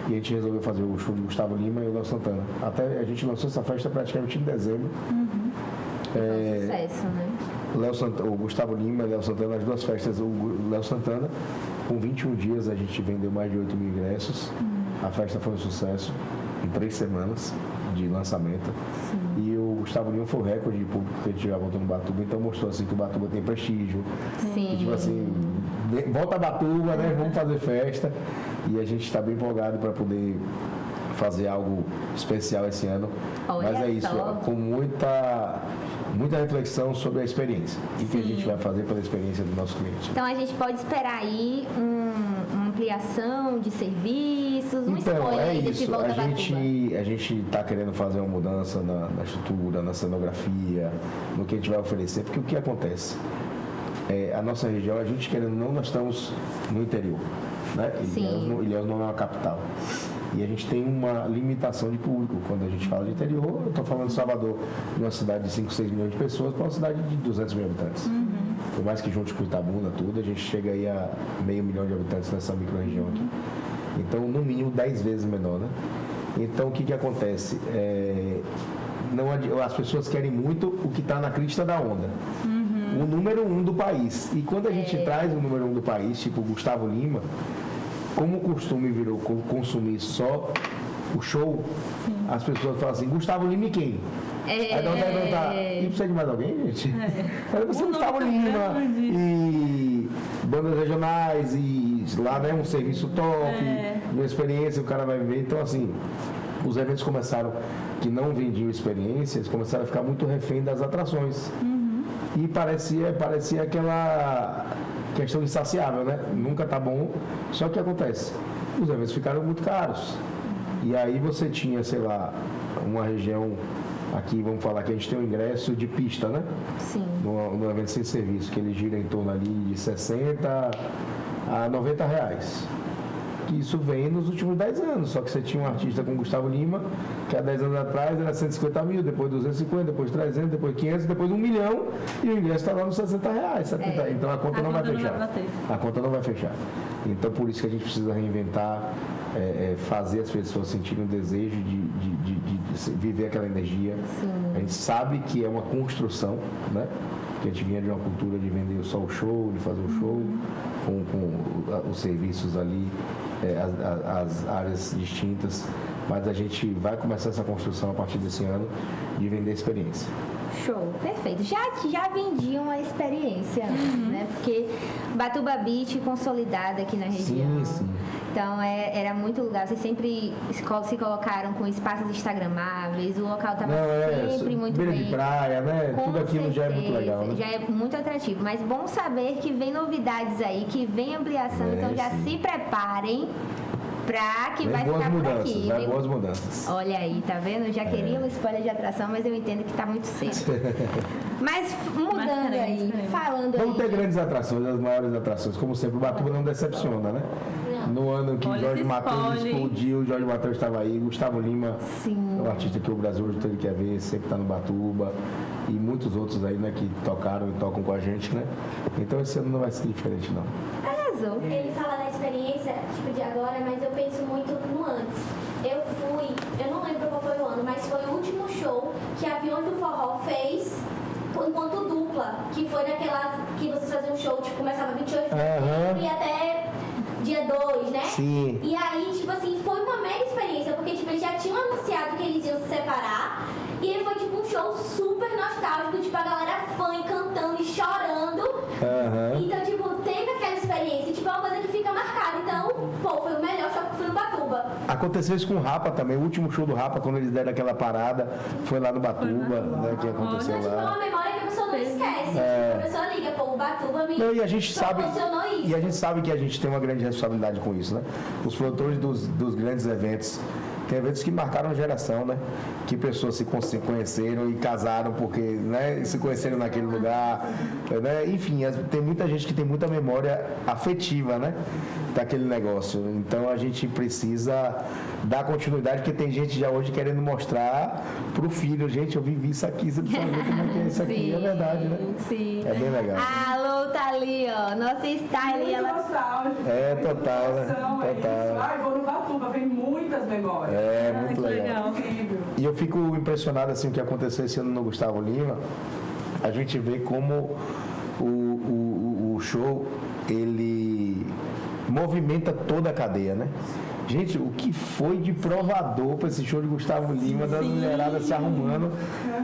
S3: e a gente resolveu fazer o show de Gustavo Lima e o Léo Santana. Até a gente lançou essa festa praticamente em dezembro.
S2: Foi um sucesso, né?
S3: O Gustavo Lima e Léo Santana, as 2 festas, o Léo Santana, com 21 dias a gente vendeu mais de 8 mil ingressos. A festa foi um sucesso em 3 semanas de lançamento. E o Gustavo Lima foi o recorde de público que a gente já voltou no Ubatuba, então mostrou assim que o Ubatuba tem prestígio.
S2: Sim.
S3: E, tipo assim, volta a Ubatuba, né? Vamos fazer festa. E a gente está bem empolgado para poder fazer algo especial esse ano.
S2: Olha
S3: Mas é isso,
S2: só.
S3: com muita reflexão sobre a experiência e o que a gente vai fazer pela experiência do nosso cliente.
S2: Então a gente pode esperar aí uma ampliação de serviços, um
S3: Então,
S2: spoiler
S3: é
S2: aí desse
S3: isso.
S2: Volta
S3: A
S2: Batuba.
S3: gente está querendo fazer uma mudança na estrutura, na cenografia, no que a gente vai oferecer, porque o que acontece? A nossa região, a gente querendo ou não, nós estamos no interior, né? Ilhéus não é uma capital. E a gente tem uma limitação de público. Quando a gente fala de interior, eu estou falando de Salvador, uma cidade de 5, 6 milhões de pessoas, para uma cidade de 200 mil habitantes. Por mais que junte com Itabuna, tudo, a gente chega aí a 500 mil de habitantes nessa micro-região aqui. Então, no mínimo, 10 vezes menor, né? Então, o que acontece? As pessoas querem muito o que está na crista da onda. O número 1 do país. E quando a gente traz o número 1 do país, tipo o Gustavo Lima, como o costume virou consumir só o show, as pessoas falam assim, Gustavo Lima e quem? Aí não deve perguntar, e precisa de mais alguém, gente? Aí você Gustavo Lima e bandas regionais e lá, né, um serviço top, uma experiência, o cara vai ver. Então, assim, os eventos começaram, que não vendiam experiências, começaram a ficar muito refém das atrações. E parecia aquela questão insaciável, né? Nunca tá bom. Só que acontece, os eventos ficaram muito caros. E aí você tinha, sei lá, uma região, aqui vamos falar que a gente tem um ingresso de pista, né?
S2: Sim.
S3: No evento sem serviço, que ele gira em torno ali de 60 a 90 reais. Isso vem nos últimos 10 anos, só que você tinha um artista como Gustavo Lima, que há 10 anos atrás era 150 mil, depois 250, depois 300, depois 500, depois 1 milhão, e o ingresso está lá nos 60 reais, 70. Então a conta não vai fechar. A conta não vai fechar. Então por isso que a gente precisa reinventar, fazer as pessoas sentirem o desejo de viver aquela energia.
S2: Sim.
S3: A gente sabe que é uma construção, né? Porque a gente vinha de uma cultura de vender só o show, de fazer o show, com os serviços ali, as áreas distintas, mas a gente vai começar essa construção a partir desse ano de vender experiência.
S2: Show, perfeito. Já vendiam a experiência, né? Porque Ubatuba Beach consolidada aqui na região.
S3: Sim.
S2: Então era muito lugar. Vocês sempre se colocaram com espaços instagramáveis, o local estava sempre muito
S3: beira
S2: bem.
S3: De praia, né?
S2: Com
S3: Tudo aquilo já é muito legal, né?
S2: Já é muito atrativo. Mas bom saber que vem novidades aí, que vem ampliação. Então já se preparem pra que vai ficar por aqui.
S3: Vai boas mudanças.
S2: Olha aí, tá vendo? Já queria um spoiler de atração, mas eu entendo que tá muito cedo. Mas mudando aí, falando aí.
S3: Vamos ter grandes atrações, as maiores atrações. Como sempre, o Ubatuba não decepciona, né? No ano que Jorge Mateus explodiu, Jorge Mateus estava aí, Gustavo Lima, é um artista que o Brasil hoje todo quer ver, sempre está no Ubatuba, e muitos outros aí, né, que tocaram e tocam com a gente, né? Então esse ano não vai ser diferente, não.
S2: Arrasou.
S4: Ele fala da experiência, tipo, de agora, mas eu penso muito no antes. Eu não lembro qual foi o ano, mas foi o último show que a Aviões do Forró fez enquanto dupla, que foi naquela que vocês faziam um show, tipo, começava 28 de setembro e até dia 2, né?
S3: Sim.
S4: E aí, tipo assim, foi uma mega experiência, porque tipo, eles já tinham anunciado que eles iam se separar, e aí foi tipo um show super nostálgico, tipo, a galera fã e cantando e chorando. Então, tipo, teve aquela experiência, tipo, é uma coisa que fica marcada. Então, pô, foi o melhor show que fui no Ubatuba.
S3: Aconteceu isso com o Rapa também, o último show do Rapa, quando eles deram aquela parada, foi lá no Ubatuba, né, que aconteceu
S4: Tipo, é
S3: lá.
S4: uma memória que a pessoa não esquece. A pessoa liga, pô, o Ubatuba me
S3: Não, e a gente sabe,
S4: proporcionou isso.
S3: e a gente sabe que a gente tem uma grande responsabilidade com isso, né? Os produtores dos grandes eventos, tem eventos que marcaram a geração, né? Que pessoas se conheceram e casaram porque, né, se conheceram naquele lugar, né? Enfim, tem muita gente que tem muita memória afetiva, né? Daquele negócio. Então a gente precisa dar continuidade, porque tem gente já hoje querendo mostrar pro filho, gente, eu vivi isso aqui, você precisa ver como é que é isso aqui, é verdade, né?
S2: Sim.
S3: É bem legal.
S2: A Lou tá ali, ó, nossa style, ela...
S5: nostálgico.
S3: Total, né? Total.
S5: Ai, vou no Ubatuba, vem muitas memórias.
S3: Muito legal.
S5: Incrível.
S3: E eu fico impressionado assim o que aconteceu esse ano no Gustavo Lima. A gente vê como o show ele movimenta toda a cadeia, né? Gente, o que foi de provador para esse show de Gustavo Lima, das mulheradas se arrumando.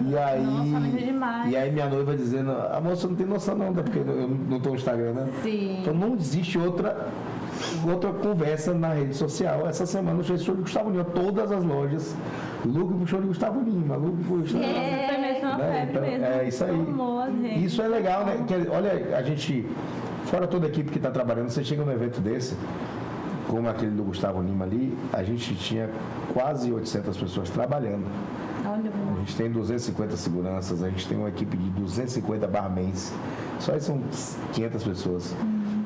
S3: E aí,
S1: Nossa, demais.
S3: E aí minha noiva dizendo, a moça não tem noção não, porque eu não tô no Instagram, né?
S2: Sim.
S3: Então não existe outra conversa na rede social. Essa semana eu fiz show de Gustavo Lima, todas as lojas. Look pro show de Gustavo Lima, look pro Gustavo Lima.
S1: Foi mesmo uma febre
S3: Então,
S1: mesmo.
S3: é isso aí.
S1: Amor, gente.
S3: Isso é legal, né? Que, olha, a gente, fora toda a equipe que está trabalhando, você chega num evento desse, como aquele do Gustavo Lima ali, a gente tinha quase 800 pessoas trabalhando.
S1: Olha,
S3: A gente tem 250 seguranças, a gente tem uma equipe de 250 barmans. Só aí são 500 pessoas.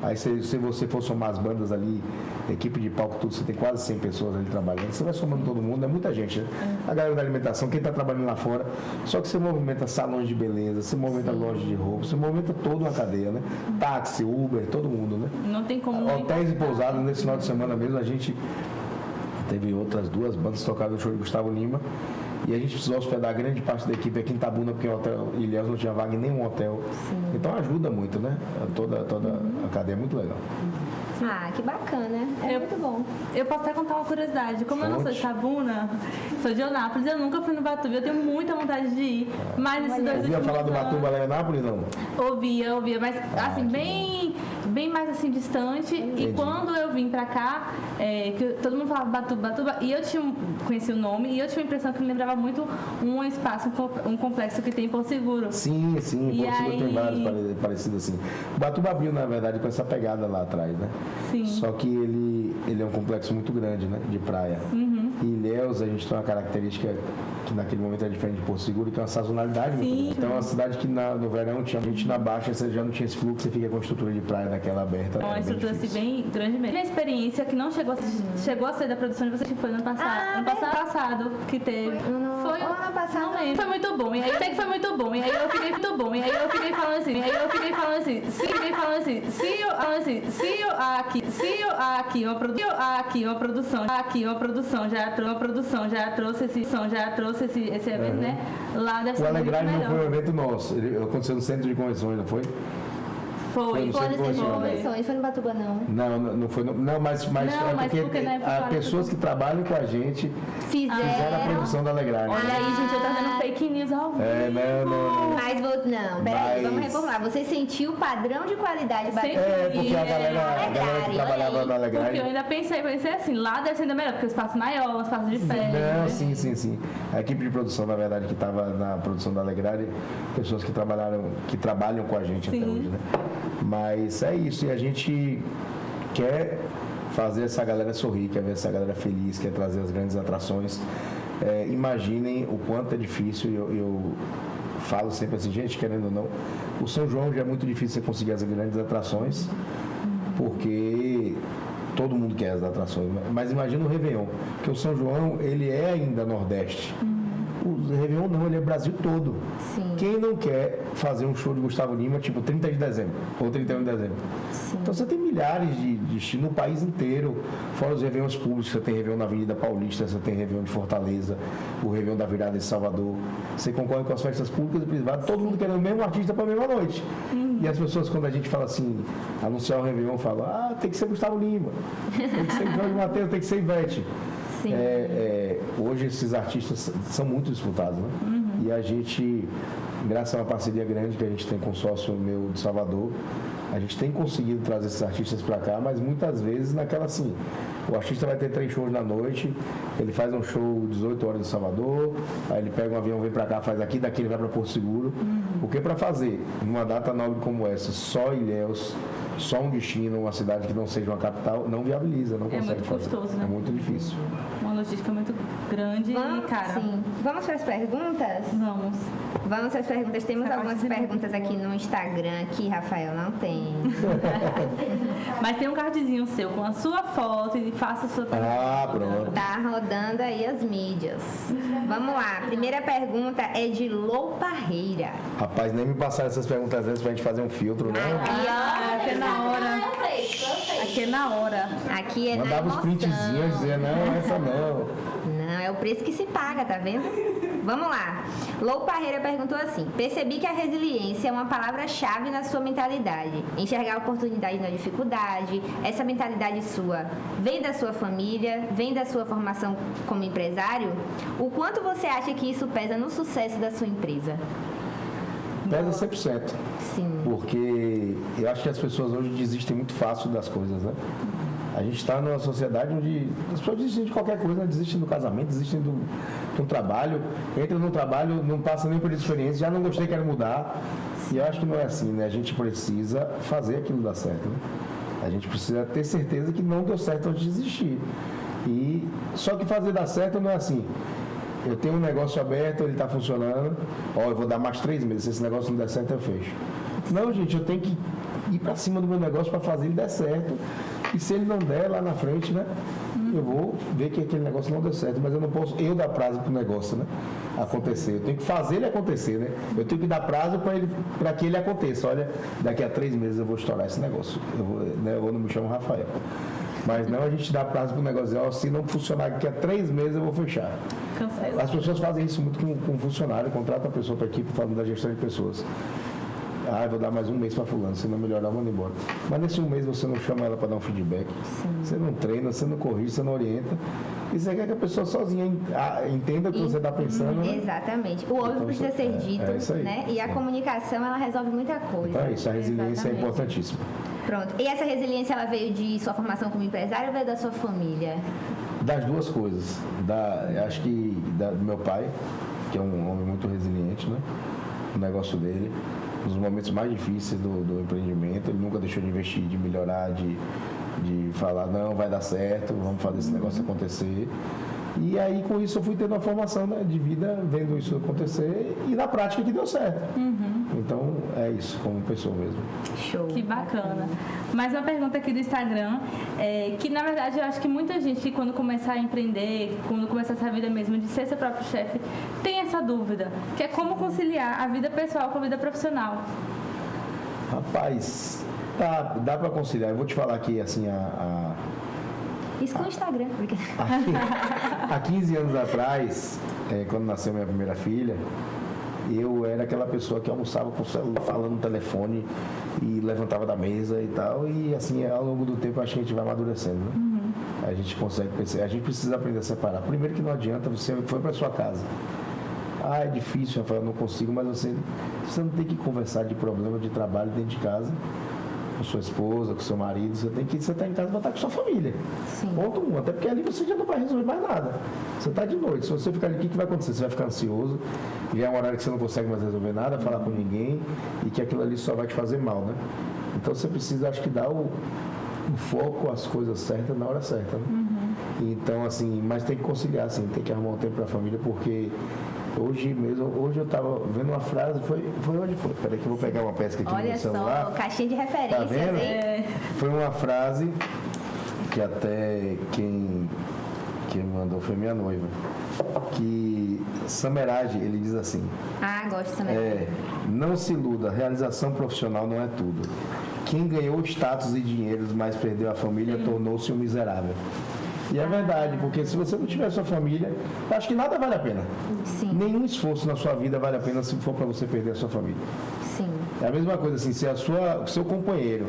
S3: Aí se você for somar as bandas ali, equipe de palco, tudo, você tem quase 100 pessoas ali trabalhando. Você vai somando todo mundo, é muita gente, né? A galera da alimentação, quem está trabalhando lá fora. Só que você movimenta salões de beleza, você movimenta lojas de roupa, você movimenta toda uma cadeia, né? Táxi, Uber, todo mundo, né?
S1: não tem como...
S3: Hotéis e pousadas, nesse final de semana mesmo, a gente teve outras 2 bandas tocadas no show de Gustavo Lima. E a gente precisou hospedar grande parte da equipe aqui em Itabuna, porque o hotel Ilhéus não tinha vaga em nenhum hotel. Sim. Então ajuda muito, né? Toda a cadeia é muito legal.
S2: Ah, que bacana. É muito bom.
S1: Eu posso até contar uma curiosidade. Como eu não sou de Itabuna, sou de Eunápolis, eu nunca fui no Batuba. Eu tenho muita vontade de ir. Mas esses 2
S3: Ouvia falar do Batuba lá em Eunápolis, não?
S1: Ouvia, mas assim, bem mais assim distante.
S3: Entendi.
S1: E quando eu vim pra cá, que todo mundo falava Batuba, e eu conheci o nome, e eu tinha a impressão que me lembrava muito um espaço, um complexo que tem em Porto Seguro.
S3: Sim, Porto Seguro tem vários parecidos assim. O Batuba abriu, na verdade, com essa pegada lá atrás, né?
S1: Sim.
S3: Só que ele é um complexo muito grande, né? De praia. E Ilhéus, a gente tem uma característica que naquele momento é diferente de Porto Seguro, que é uma sazonalidade muito grande. Então é uma cidade que no verão tinha gente na baixa, você já não tinha esse fluxo, você fica com a estrutura de praia daquela aberta.
S1: É uma estrutura assim, bem grande mesmo. Uma experiência que não chegou a ser da produção de vocês, que foi no ano passado. Ano passado que teve. Foi
S2: ano passado.
S1: Não lembro. Foi muito bom. E aí até que foi muito bom. E aí eu fiquei muito bom. E aí eu fiquei falando assim. Se eu aqui uma produção já trouxe esse evento, né? Lá deve ser
S3: O Alegrade
S1: muito
S3: não foi um
S1: melhor.
S3: evento nosso, ele aconteceu no centro de convenções, não foi?
S1: Foi
S3: no centro de convenções.
S2: Foi no Batuba, não.
S3: Não foi. Mas
S1: porque na época
S3: as pessoas que trabalham com a gente fizeram a produção da Alegrade.
S1: Olha aí, gente, eu tô dando fake news ao vivo.
S3: Não.
S2: Peraí, vamos reformular. Você sentiu o padrão de qualidade bacana?
S3: Porque a galera que trabalhava na Alegrade.
S1: Porque eu ainda pensei assim, lá deve ser ainda melhor, porque o espaço maior, o espaço de festa.
S3: Não, sim. A equipe de produção, na verdade, que estava na produção da Alegrade, pessoas que trabalham com a gente até hoje, né? Mas é isso, e a gente quer fazer essa galera sorrir, quer ver essa galera feliz, quer trazer as grandes atrações. Imaginem o quanto é difícil, eu falo sempre assim, gente, querendo ou não, o São João já é muito difícil você conseguir as grandes atrações, porque todo mundo quer as atrações, mas imagina o Réveillon, que o São João, ele é ainda Nordeste. O Réveillon não, ele é Brasil todo.
S2: Sim.
S3: Quem não quer fazer um show de Gustavo Lima, tipo 30 de dezembro ou 31 de dezembro?
S2: Sim.
S3: Então você tem milhares de destinos no país inteiro, fora os Réveillons públicos, você tem Réveillon na Avenida Paulista, você tem Réveillon de Fortaleza, o Réveillon da Virada de Salvador, você concorre com as festas públicas e privadas, todo mundo querendo o mesmo artista para a mesma noite. E as pessoas, quando a gente fala assim, anunciar o Réveillon, falam, tem que ser Gustavo Lima, tem que ser Jorge Mateus, tem que ser Ivete. Hoje esses artistas são muito disputados, né? E a gente, graças a uma parceria grande que a gente tem com o sócio meu de Salvador, a gente tem conseguido trazer esses artistas para cá, mas muitas vezes naquela assim, o artista vai ter 3 shows na noite, ele faz um show 18 horas em Salvador, aí ele pega um avião, vem para cá, faz aqui, daqui ele vai para Porto Seguro. Porque para fazer numa data nobre como essa, só Ilhéus, só um destino, uma cidade que não seja uma capital, não viabiliza, não consegue
S1: muito
S3: fazer.
S1: custoso, né?
S3: É muito difícil.
S1: Uma logística muito grande e cara.
S2: Sim. Vamos para as perguntas?
S1: Vamos.
S2: Vamos às perguntas. Temos
S1: Essa
S2: algumas
S1: parte é
S2: perguntas
S1: muito
S2: aqui
S1: boa.
S2: no Instagram que Rafael não tem.
S1: Mas tem um cardzinho seu com a sua foto e faça a sua pergunta.
S3: Pronto.
S2: Tá rodando aí as mídias. Vamos lá. Primeira pergunta é de Lou Parreira.
S3: Rapaz, nem me passaram essas perguntas antes pra gente fazer um filtro, né?
S1: Aqui é na hora. Aqui é na hora.
S2: Aqui é
S3: Mandava
S2: na
S3: os
S2: emoção.
S3: printzinhos, dizia, não, essa não.
S2: Não, é o preço que se paga, tá vendo? Vamos lá. Lou Parreira perguntou assim: percebi que a resiliência é uma palavra-chave na sua mentalidade. Enxergar a oportunidade na dificuldade. Essa mentalidade sua vem da sua família, vem da sua formação como empresário? O quanto você acha que isso pesa no sucesso da sua empresa?
S3: Pesa 100%.
S2: Sim.
S3: Porque eu acho que as pessoas hoje desistem muito fácil das coisas, né? A gente está numa sociedade onde as pessoas desistem de qualquer coisa, né? Desistem do casamento, desistem do trabalho, entram no trabalho, não passa nem por experiência, já não gostei, quero mudar. E eu acho que não é assim, né? A gente precisa fazer aquilo dar certo, né? A gente precisa ter certeza que não deu certo antes de desistir. E só que fazer dar certo não é assim. Eu tenho um negócio aberto, ele está funcionando, eu vou dar mais 3 meses, se esse negócio não der certo, eu fecho. Não, gente, eu tenho que ir para cima do meu negócio para fazer ele dar certo. E se ele não der lá na frente, né? Eu vou ver que aquele negócio não deu certo, mas eu não posso dar prazo para o negócio, né? Acontecer. Eu tenho que fazer ele acontecer, né? Eu tenho que dar prazo para que ele aconteça. Olha, daqui a 3 meses eu vou estourar esse negócio. Eu não me chamo Rafael. Mas não a gente dá prazo para o negócio. Se não funcionar daqui a 3 meses, eu vou fechar. As pessoas fazem isso muito com funcionário, contrata a pessoa para a equipe falando da gestão de pessoas. Eu vou dar mais 1 mês para fulano, se não melhorar, manda embora. Mas nesse 1 mês você não chama ela para dar um feedback. Sim. Você não treina, você não corrige, você não orienta. E você quer que a pessoa sozinha entenda o que você está pensando. Né?
S2: Exatamente. O óbvio precisa ser dito, né? E a comunicação, ela resolve muita coisa.
S3: Então é isso, a resiliência é importantíssima.
S2: Pronto. E essa resiliência, ela veio de sua formação como empresário ou veio da sua família?
S3: Das duas coisas. Acho que do meu pai, que é um homem muito resiliente, né? O negócio dele, nos momentos mais difíceis do empreendimento, ele nunca deixou de investir, de melhorar, de falar, não, vai dar certo, vamos fazer esse negócio acontecer. E aí, com isso, eu fui tendo uma formação, né, de vida, vendo isso acontecer e na prática que deu certo. Então, é isso, como pessoa mesmo.
S1: Show. Que bacana. Mais uma pergunta aqui do Instagram, que na verdade eu acho que muita gente, quando começar a empreender, quando começar essa vida mesmo de ser seu próprio chefe, tem essa dúvida, que é como conciliar a vida pessoal com a vida profissional.
S3: Rapaz, dá para conciliar. Eu vou te falar aqui, assim,
S2: Isso com o Instagram.
S3: Há 15 anos atrás, quando nasceu minha primeira filha, eu era aquela pessoa que almoçava com o celular, falando no telefone e levantava da mesa e tal. E assim, ao longo do tempo, acho que a gente vai amadurecendo, né? A gente consegue perceber. A gente precisa aprender a separar. Primeiro que não adianta, você foi para sua casa. É difícil, Rafael, eu não consigo, mas você não tem que conversar de problema de trabalho dentro de casa. Com sua esposa, com seu marido, você está em casa para estar com sua família.
S2: Sim.
S3: Ponto 1, até porque ali você já não vai resolver mais nada. Você está de noite, se você ficar ali, o que vai acontecer? Você vai ficar ansioso, já é um horário que você não consegue mais resolver nada, falar com ninguém, e que aquilo ali só vai te fazer mal, né? Então você precisa, acho que, dar o foco às coisas certas na hora certa, né? Então, assim, mas tem que conciliar, assim, tem que arrumar um tempo para a família, porque hoje eu estava vendo uma frase, foi onde foi? Peraí que eu vou pegar uma pesca aqui no meu celular.
S2: Olha só, caixinha de referências,
S3: tá vendo? Foi uma frase que até quem me mandou foi minha noiva, que Sameraj, ele diz assim:
S2: gosto de Sameraj.
S3: Não se iluda, realização profissional não é tudo. Quem ganhou status e dinheiro, mas perdeu a família, tornou-se um miserável. E é verdade, porque se você não tiver sua família, eu acho que nada vale a pena.
S2: Sim.
S3: Nenhum esforço na sua vida vale a pena se for para você perder a sua família.
S2: Sim.
S3: É a mesma coisa assim, se o seu companheiro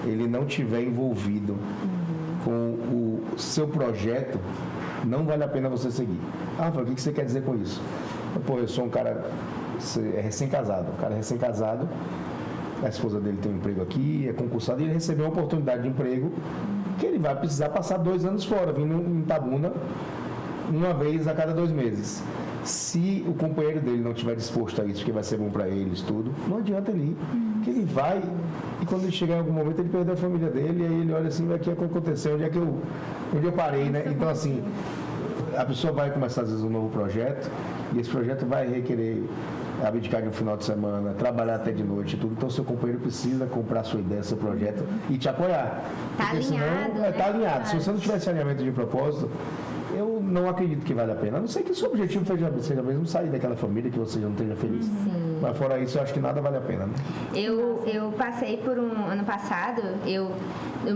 S3: ele não tiver envolvido com o seu projeto, não vale a pena você seguir. O que você quer dizer com isso? Eu sou um cara recém-casado. O cara é recém-casado, a esposa dele tem um emprego aqui, é concursado, e ele recebeu uma oportunidade de emprego que ele vai precisar passar 2 anos fora, vindo em Itabuna, uma vez a cada 2 meses. Se o companheiro dele não estiver disposto a isso, porque vai ser bom para eles, tudo, não adianta ele ir. Que ele vai, e quando ele chegar em algum momento, ele perdeu a família dele, e aí ele olha assim, o que aconteceu, onde eu parei, né? Então, assim, a pessoa vai começar, às vezes, um novo projeto, e esse projeto vai requerer abdicar de um final de semana, trabalhar até de noite e tudo. Então, seu companheiro precisa comprar sua ideia, seu projeto e te apoiar.
S2: Tá alinhado,
S3: senão,
S2: né?
S3: Tá alinhado. Se você não tiver esse alinhamento de propósito, eu não acredito que vale a pena. A não ser que o seu objetivo seja mesmo sair daquela família que você já não esteja feliz. Sim. Mas fora isso, eu acho que nada vale a pena, né?
S2: Eu passei por ano passado, eu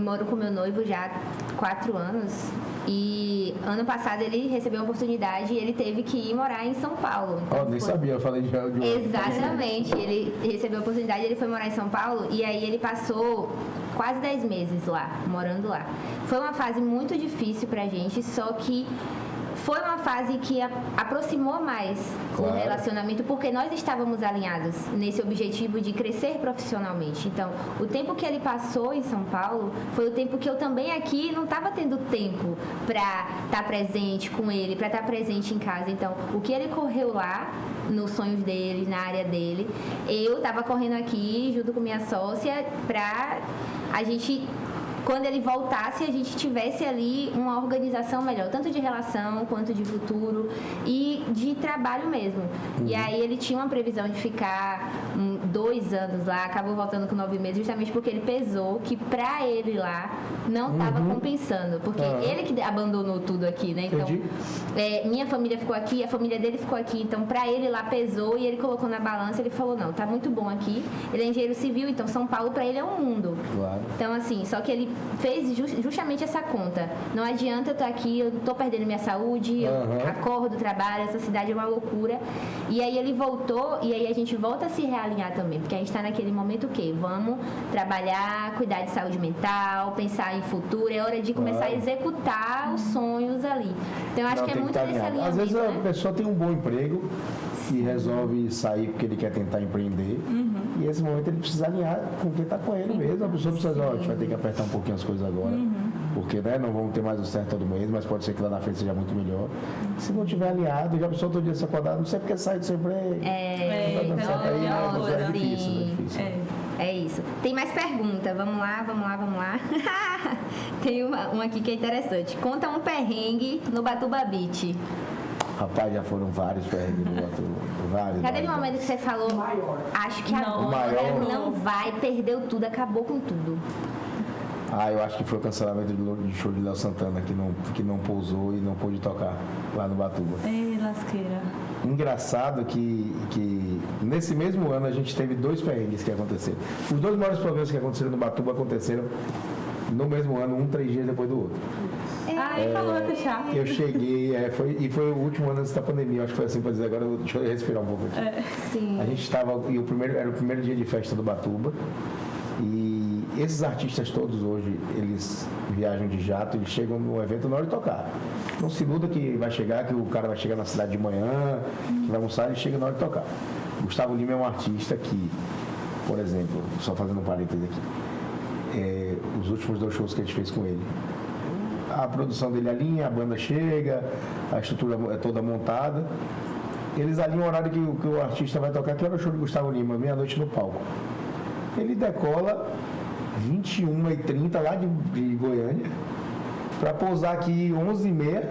S2: moro com meu noivo já há 4 anos. E ano passado ele recebeu a oportunidade e ele teve que ir morar em São Paulo.
S3: Então, nem sabia, eu falei de
S2: Exatamente, ele recebeu a oportunidade e ele foi morar em São Paulo e aí ele passou quase 10 meses lá, morando lá. Foi uma fase muito difícil pra gente, só que foi uma fase que aproximou mais o relacionamento, porque nós estávamos alinhados nesse objetivo de crescer profissionalmente. Então, o tempo que ele passou em São Paulo foi o tempo que eu também aqui não estava tendo tempo para estar presente com ele, para estar presente em casa. Então, o que ele correu lá, nos sonhos dele, na área dele, eu estava correndo aqui junto com minha sócia para a gente... Quando ele voltasse, a gente tivesse ali uma organização melhor, tanto de relação quanto de futuro e de trabalho mesmo. E aí ele tinha uma previsão de ficar 2 anos lá, acabou voltando com 9 meses, justamente porque ele pesou que pra ele lá não estava compensando, porque ele que abandonou tudo aqui, né? Então, minha família ficou aqui, a família dele ficou aqui, então pra ele lá pesou e ele colocou na balança, ele falou, não, tá muito bom aqui. Ele é engenheiro civil, então São Paulo pra ele é um mundo.
S3: Claro.
S2: Então assim, só que ele fez justamente essa conta. Não adianta eu estar aqui, eu tô perdendo minha saúde, eu acordo, trabalho, essa cidade é uma loucura. E aí ele voltou, e aí a gente volta a se realinhar também, porque a gente está naquele momento o quê? Vamos trabalhar, cuidar de saúde mental, pensar em futuro, é hora de começar a executar os sonhos ali. Então eu acho que é muito nesse alinhamento.
S3: Às vezes a pessoa tem um bom emprego e resolve sair porque ele quer tentar empreender. E esse momento ele precisa alinhar com quem está com ele mesmo. A pessoa precisa, a gente vai ter que apertar um pouquinho as coisas agora, porque né, não vamos ter mais o certo todo mês, mas pode ser que lá na frente seja muito melhor. Se não tiver alinhado, já a pessoa todo dia se acordar, não sei porque sai do seu emprego. É difícil.
S2: É isso. Tem mais pergunta. Vamos lá. Tem uma aqui que é interessante. Conta um perrengue no Batuba Beach.
S3: Rapaz, já foram vários perrengues no Batuba. Vários.
S2: Cadê o momento que você falou? Acho que agora não vai, perdeu tudo, acabou com tudo.
S3: Eu acho que foi o cancelamento do show de Léo Santana, que não pousou e não pôde tocar lá no Batuba.
S1: Ei, lasqueira.
S3: Engraçado que nesse mesmo ano a gente teve 2 perrengues que aconteceram. Os 2 maiores problemas que aconteceram no Batuba aconteceram no mesmo ano, 3 dias depois do outro.
S1: Falou vai fechar.
S3: Eu cheguei, foi o último ano antes da pandemia, acho que foi assim para dizer, agora deixa eu respirar um pouco aqui.
S2: Sim.
S3: A gente estava, era o primeiro dia de festa do Batuba, e esses artistas todos hoje, eles viajam de jato, eles chegam no evento na hora de tocar. Não se iluda que vai chegar, que o cara vai chegar na cidade de manhã, que vai almoçar, ele chega na hora de tocar. Gustavo Lima é um artista que, por exemplo, só fazendo um parênteses aqui, os últimos 2 shows que a gente fez com ele, a produção dele alinha, a banda chega, a estrutura é toda montada. Eles alinham o horário que o artista vai tocar, que era o show de Gustavo Lima, meia-noite no palco. Ele decola 21h30 lá de Goiânia, para pousar aqui 11h30,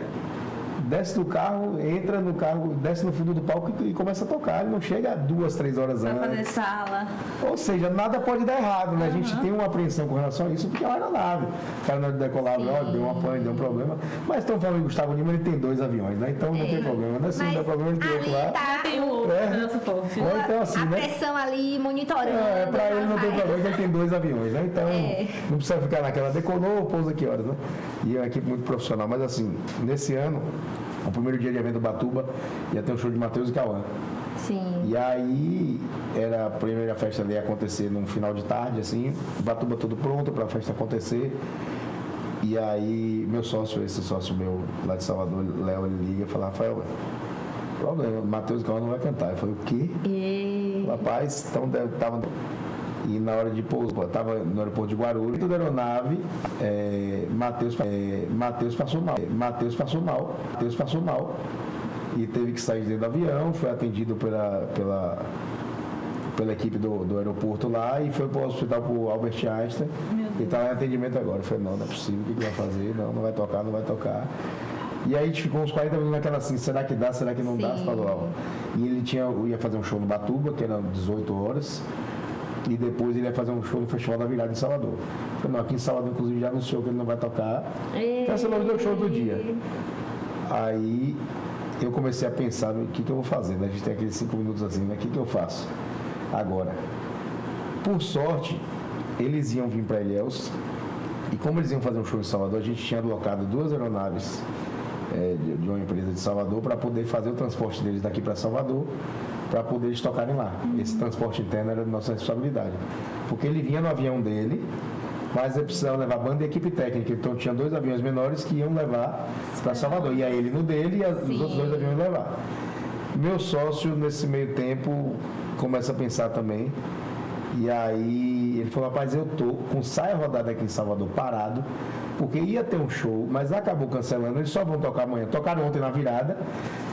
S3: desce do carro, entra no carro, desce no fundo do palco e começa a tocar. Ele não chega 2, 3 horas antes.
S1: Pra fazer sala.
S3: Ou seja, nada pode dar errado, né? A gente tem uma apreensão com relação a isso, porque é uma aeronave. O cara na hora de decolar, deu uma pane, deu um problema. Mas estão falando que o Gustavo Lima, ele tem 2 aviões, né? Então não tem problema. Não é assim, não tem problema, ele tem outro lá.
S1: Tem o suporte.
S3: Ou então assim,
S2: a
S3: né?
S2: pressão ali monitorando.
S3: Pra ele não tem problema, porque ele tem 2 aviões, né? Então não precisa ficar naquela, decolou, pousa que horas, né? E é uma equipe muito profissional. Mas assim, nesse ano, o primeiro dia de evento do Batuba, ia ter um show de Matheus e Cauã.
S2: Sim.
S3: E aí, era a primeira festa ali ia acontecer num final de tarde, assim, o Batuba todo pronto para a festa acontecer. E aí, meu sócio, esse sócio meu lá de Salvador, Léo, ele liga e fala, Rafael, problema, Matheus e Cauã não vai cantar. Eu falei, o quê? Rapaz, então tava... E na hora de pousar, estava no aeroporto de Guarulhos, dentro da aeronave, Matheus passou mal e teve que sair dentro do avião, foi atendido pela equipe do aeroporto lá e foi para o hospital, para o Albert Einstein, e está em atendimento agora. Eu falei, não é possível, o que vai fazer? Não vai tocar. E aí a gente ficou uns 40 minutos naquela assim, será que dá, será que não dá? Você falou, E ele ia fazer um show no Batuba, que era 18 horas, e depois ele ia fazer um show no Festival da Virada em Salvador. Falei, não, aqui em Salvador, inclusive, já anunciou que ele não vai tocar. Cancelou os 2 shows do dia. Aí eu comecei a pensar no que eu vou fazer, né? A gente tem aqueles 5 minutos assim, né? O que eu faço agora? Por sorte, eles iam vir para Ilhéus, e como eles iam fazer um show em Salvador, a gente tinha alocado 2 aeronaves de uma empresa de Salvador para poder fazer o transporte deles daqui para Salvador, para poder eles tocarem lá. Esse transporte interno era de nossa responsabilidade. Porque ele vinha no avião dele, mas ele precisava levar banda e equipe técnica. Então tinha 2 aviões menores que iam levar para Salvador. E aí ele no dele e os outros 2 aviões levar. Meu sócio, nesse meio tempo, começa a pensar também. E aí ele falou, rapaz, eu tô com saia rodada aqui em Salvador parado, porque ia ter um show, mas acabou cancelando, eles só vão tocar amanhã. Tocaram ontem na virada,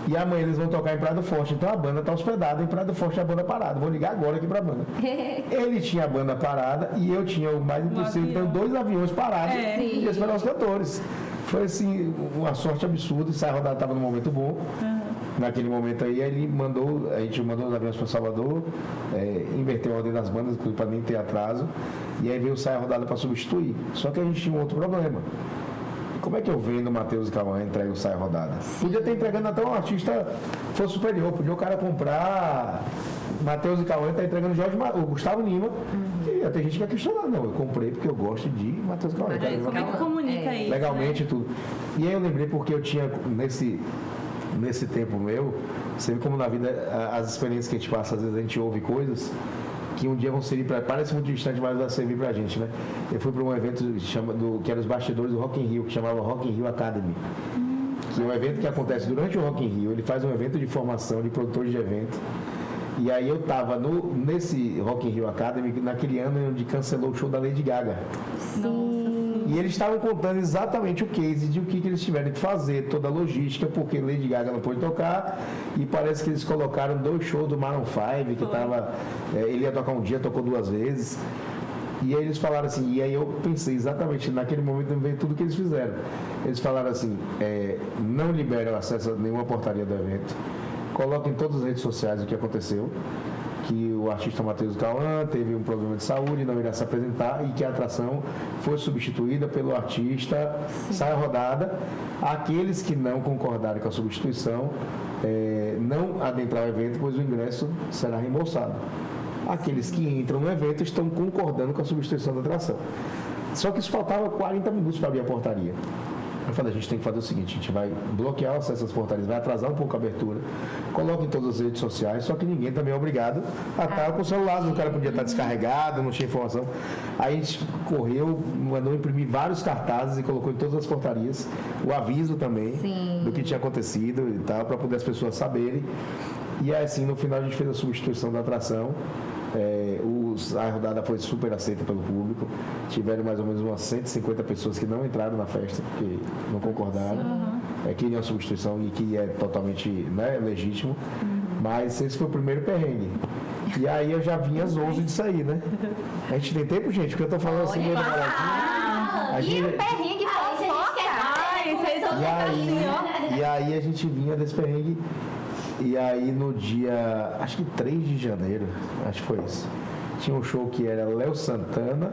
S3: e amanhã eles vão tocar em Praia do Forte. Então a banda está hospedada em Praia do Forte, a banda parada. Vou ligar agora aqui para a banda. Ele tinha a banda parada e eu tinha o mais impossível, então 2 aviões parados e esperar os cantores. Foi assim, uma sorte absurda, saia rodada estava num momento bom. Naquele momento aí, a gente mandou os aviões para Salvador, inverteu a ordem das bandas, para nem ter atraso, e aí veio saia rodada para substituir. Só que a gente tinha um outro problema. Como é que eu vendo o Matheus e Cauã entrega o saia rodada? Podia ter entregando até um artista fosse superior, podia o cara comprar Matheus e Cauã está entregando o Gustavo Lima, e até gente que ia questionar, não, eu comprei porque eu gosto de Matheus e Cauã.
S1: Como é que comunica isso?
S3: Legalmente, né? Tudo. E aí eu lembrei porque eu tinha, nesse tempo meu, você vê como na vida as experiências que a gente passa, às vezes a gente ouve coisas que um dia vão servir para, parece muito distante, mas vai servir pra gente, né? Eu fui para um evento que era os bastidores do Rock in Rio, que chamava Rock in Rio Academy, que é um evento que acontece durante o Rock in Rio. Ele faz um evento de formação de produtores de evento. E aí eu estava nesse Rock in Rio Academy, naquele ano onde cancelou o show da Lady Gaga. E eles estavam contando exatamente o case de o que eles tiveram que fazer, toda a logística, porque Lady Gaga não pôde tocar, e parece que eles colocaram 2 shows do Maroon 5, que estava, ele ia tocar um dia, tocou 2 vezes. E aí eles falaram assim, e aí eu pensei exatamente, naquele momento eu vi tudo que eles fizeram. Eles falaram assim, não liberem acesso a nenhuma portaria do evento, coloquem em todas as redes sociais o que aconteceu, que o artista Matheus Cauã teve um problema de saúde, não irá se apresentar, e que a atração foi substituída pelo artista Saia Rodada. Aqueles que não concordarem com a substituição, não adentrar o evento, pois o ingresso será reembolsado. Aqueles que entram no evento estão concordando com a substituição da atração. Só que isso faltava 40 minutos para abrir a portaria. Eu falei, a gente tem que fazer o seguinte, a gente vai bloquear o acesso às portarias, vai atrasar um pouco a abertura, coloca em todas as redes sociais, só que ninguém também é obrigado a estar com o celular, o cara podia estar descarregado, não tinha informação. Aí a gente correu, mandou imprimir vários cartazes e colocou em todas as portarias, o aviso também do que tinha acontecido e tal, para poder as pessoas saberem. E aí, assim, no final a gente fez a substituição da atração. A rodada foi super aceita pelo público. Tiveram mais ou menos umas 150 pessoas que não entraram na festa, porque não concordaram, queriam a substituição, e que é totalmente, né, legítimo. Mas esse foi o primeiro perrengue. E aí eu já vinha às 11 de sair, né? A gente tem tempo, gente, porque eu tô falando assim,
S2: e o perrengue fofoca!
S3: E aí a gente vinha desse perrengue. E aí no dia, acho que 3 de janeiro, acho que foi isso, tinha um show que era Léo Santana,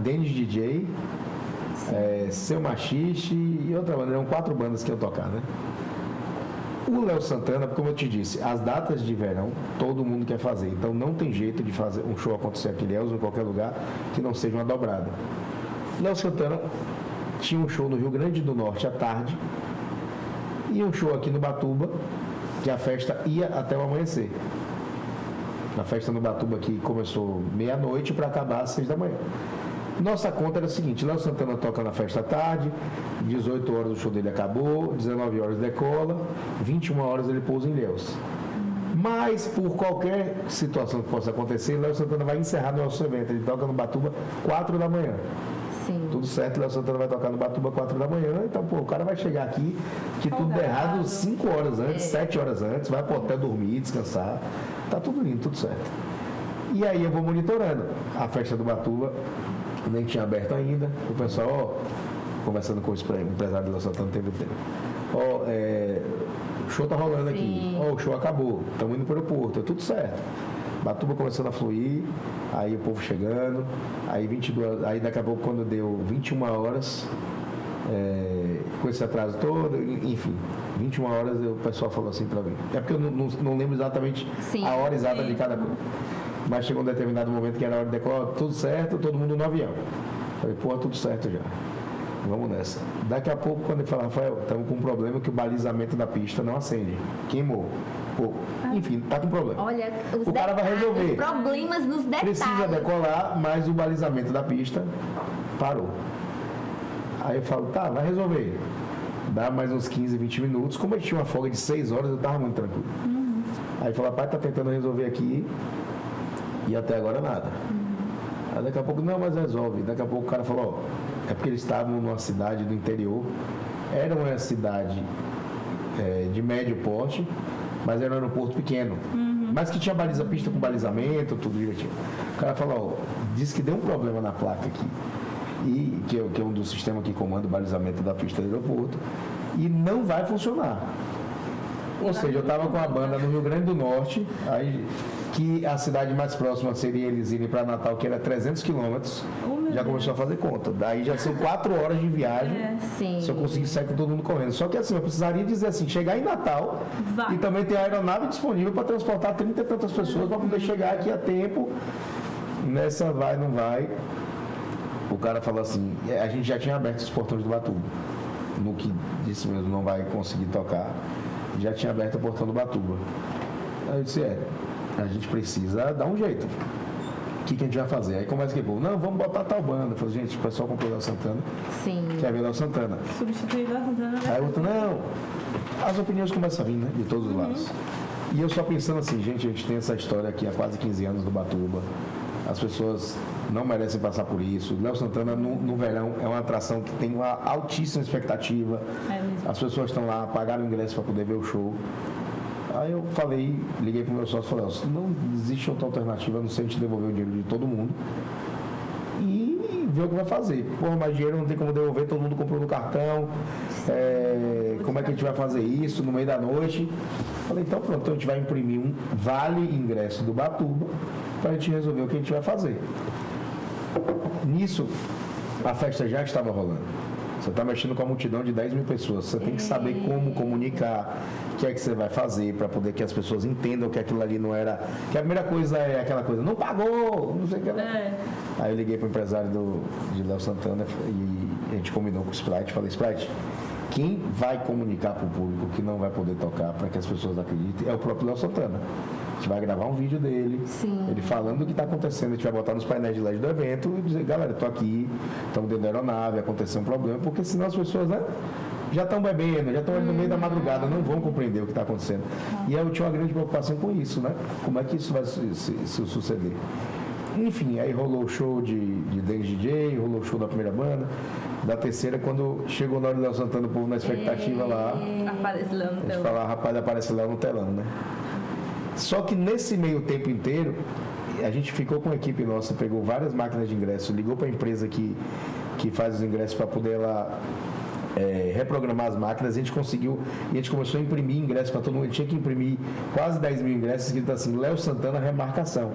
S3: Denis DJ, Seu Machixe e outra banda, eram 4 bandas que iam tocar, né? O Léo Santana, como eu te disse, as datas de verão, todo mundo quer fazer, então não tem jeito de fazer um show acontecer aqui em Ilhéus ou em qualquer lugar que não seja uma dobrada. Léo Santana tinha um show no Rio Grande do Norte à tarde, e um show aqui no Batuba, que a festa ia até o amanhecer. A festa no Batuba que começou meia-noite para acabar às 6 da manhã. Nossa conta era a seguinte, Léo Santana toca na festa à tarde, 18 horas o show dele acabou, 19 horas decola, 21 horas ele pousa em Ilhéus. Mas, por qualquer situação que possa acontecer, Léo Santana vai encerrar nosso evento. Ele toca no Batuba 4 da manhã. Tudo certo, Léo Santana vai tocar no Batuba 4 da manhã, então, o cara vai chegar aqui, que tudo der errado 5 horas antes, 7 horas antes, vai pro hotel dormir, descansar, tá tudo lindo, tudo certo. E aí eu vou monitorando. A festa do Batuba nem tinha aberto ainda, o pessoal, conversando com o empresário do Léo Santana, teve tempo. O show tá rolando aqui, o show acabou, estamos indo pro aeroporto, é tudo certo. Batuba começando a fluir, aí o povo chegando, aí 22, aí daqui a pouco quando deu 21 horas, com esse atraso todo, enfim, 21 horas o pessoal falou assim para mim. É porque eu não lembro exatamente a hora exata de cada coisa. Mas chegou um determinado momento que era a hora de decolar, tudo certo, todo mundo no avião. Falei, pô, tudo certo já. Vamos nessa. Daqui a pouco, quando ele fala, Rafael, estamos com um problema que o balizamento da pista não acende. Queimou. Pô, enfim, tá com problema.
S2: Olha,
S3: o cara vai resolver.
S2: Os problemas nos detalhes.
S3: Precisa decolar, mas o balizamento da pista parou. Aí eu falo, tá, vai resolver. Dá mais uns 15, 20 minutos. Como eu tinha uma folga de 6 horas, eu tava muito tranquilo. Aí ele falou, pai, tá tentando resolver aqui e até agora nada. Aí daqui a pouco, não, mas resolve. Daqui a pouco o cara falou, ó, é porque eles estavam numa cidade do interior. Era uma cidade de médio porte, mas era um aeroporto pequeno. Mas que tinha pista com balizamento, tudo direitinho. O cara falou, ó, disse que deu um problema na placa aqui. E que é um dos sistemas que comanda o balizamento da pista do aeroporto, e não vai funcionar. Ou seja, eu estava com a banda no Rio Grande do Norte, aí, que a cidade mais próxima seria eles irem para Natal, que era 300 quilômetros, já começou a fazer conta. Daí já são 4 horas de viagem, se eu conseguir sair com todo mundo correndo. Só que assim, eu precisaria dizer assim, chegar em Natal e também ter a aeronave disponível para transportar 30 e tantas pessoas para poder chegar aqui a tempo. Nessa vai, não vai. O cara falou assim, a gente já tinha aberto os portões do Batuba. No que disse mesmo, não vai conseguir tocar. Já tinha aberto o portão do Batuba. Aí eu disse, a gente precisa dar um jeito. O que a gente vai fazer? Aí começa que, não, vamos botar tal banda. Eu falei, gente, o pessoal comprou o Léo Santana.
S2: Sim.
S3: Quer ver o Léo Santana.
S1: Substituir o Léo Santana.
S3: Aí o outro, não. As opiniões começam a vir, né? De todos os lados. E eu só pensando assim, gente, a gente tem essa história aqui há quase 15 anos do Batuba. As pessoas não merecem passar por isso. Léo Santana, no verão, é uma atração que tem uma altíssima expectativa. As pessoas estão lá, pagaram o ingresso para poder ver o show. Aí eu falei, liguei pro meu sócio e falei, não existe outra alternativa, a não ser a gente devolver o dinheiro de todo mundo e ver o que vai fazer. Porra, mas dinheiro não tem como devolver, todo mundo comprou no cartão. Como é que a gente vai fazer isso no meio da noite? Falei, então pronto, a gente vai imprimir um vale ingresso do Batuba para a gente resolver o que a gente vai fazer. Nisso, a festa já estava rolando. Você está mexendo com a multidão de 10 mil pessoas. Você tem que saber como comunicar, o que é que você vai fazer para poder que as pessoas entendam que aquilo ali não era... Que a primeira coisa é aquela coisa, não pagou, não sei o que. Aí eu liguei para o empresário de Léo Santana e a gente combinou com o Sprite. Falei, Sprite, quem vai comunicar para o público que não vai poder tocar para que as pessoas acreditem é o próprio Léo Santana. A gente vai gravar um vídeo dele, ele falando do que está acontecendo, a gente vai botar nos painéis de LED do evento e dizer, galera, estou aqui, estamos dentro da aeronave, aconteceu um problema, porque senão as pessoas, já estão bebendo, já estão ali no meio da madrugada, não vão compreender o que está acontecendo. E eu tinha uma grande preocupação com isso, né? Como é que isso vai se suceder? Enfim, aí rolou o show de Dennis DJ, rolou o show da primeira banda, da terceira, quando chegou na hora do Léo Santana, o povo na expectativa lá,
S1: aparece lá no telão.
S3: A gente fala, rapaz, aparece lá no telão, né? Só que nesse meio tempo inteiro, a gente ficou com a equipe nossa, pegou várias máquinas de ingresso, ligou para a empresa que faz os ingressos para poder lá reprogramar as máquinas. A gente conseguiu, e a gente começou a imprimir ingressos para todo mundo. A gente tinha que imprimir quase 10 mil ingressos, escrito assim, Léo Santana remarcação.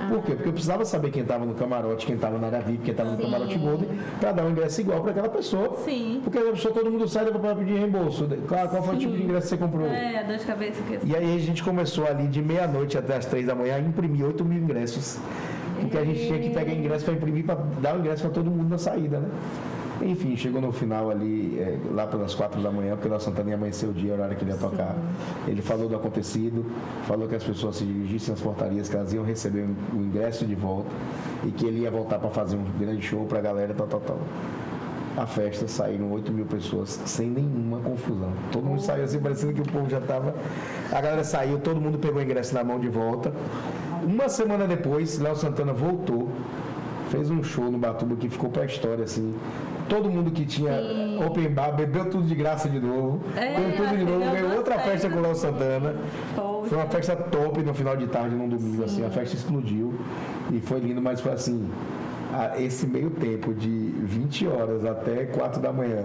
S3: Por quê? Porque eu precisava saber quem estava no camarote, quem estava na área VIP, quem estava no camarote Golden, para dar um ingresso igual para aquela pessoa.
S1: Sim.
S3: Porque a pessoa, todo mundo sai para pedir reembolso. Qual foi o tipo de ingresso que você comprou?
S1: A dor de cabeça.
S3: E aí a gente começou ali de meia-noite até as 3 da manhã a imprimir 8 mil ingressos. Porque a gente tinha que pegar ingresso para imprimir, para dar o ingresso para todo mundo na saída, né? Enfim, chegou no final ali, lá pelas 4 da manhã, porque o Léo Santana ia amanhecer o dia, o horário que ele ia tocar. Ele falou do acontecido, falou que as pessoas se dirigissem às portarias, que elas iam receber o ingresso de volta e que ele ia voltar para fazer um grande show para a galera, tal. A festa, saíram 8 mil pessoas sem nenhuma confusão. Todo mundo saiu assim, parecendo que o povo já estava... A galera saiu, todo mundo pegou o ingresso na mão de volta. Uma semana depois, Léo Santana voltou, fez um show no Batuba que ficou para a história, assim. Todo mundo que tinha open bar bebeu tudo de graça de novo. Bebeu tudo de novo, ganhou outra festa com o Léo Santana. Foi uma festa top no final de tarde, num domingo, assim. A festa explodiu e foi lindo, mas foi assim, esse meio tempo de 20 horas até 4 da manhã,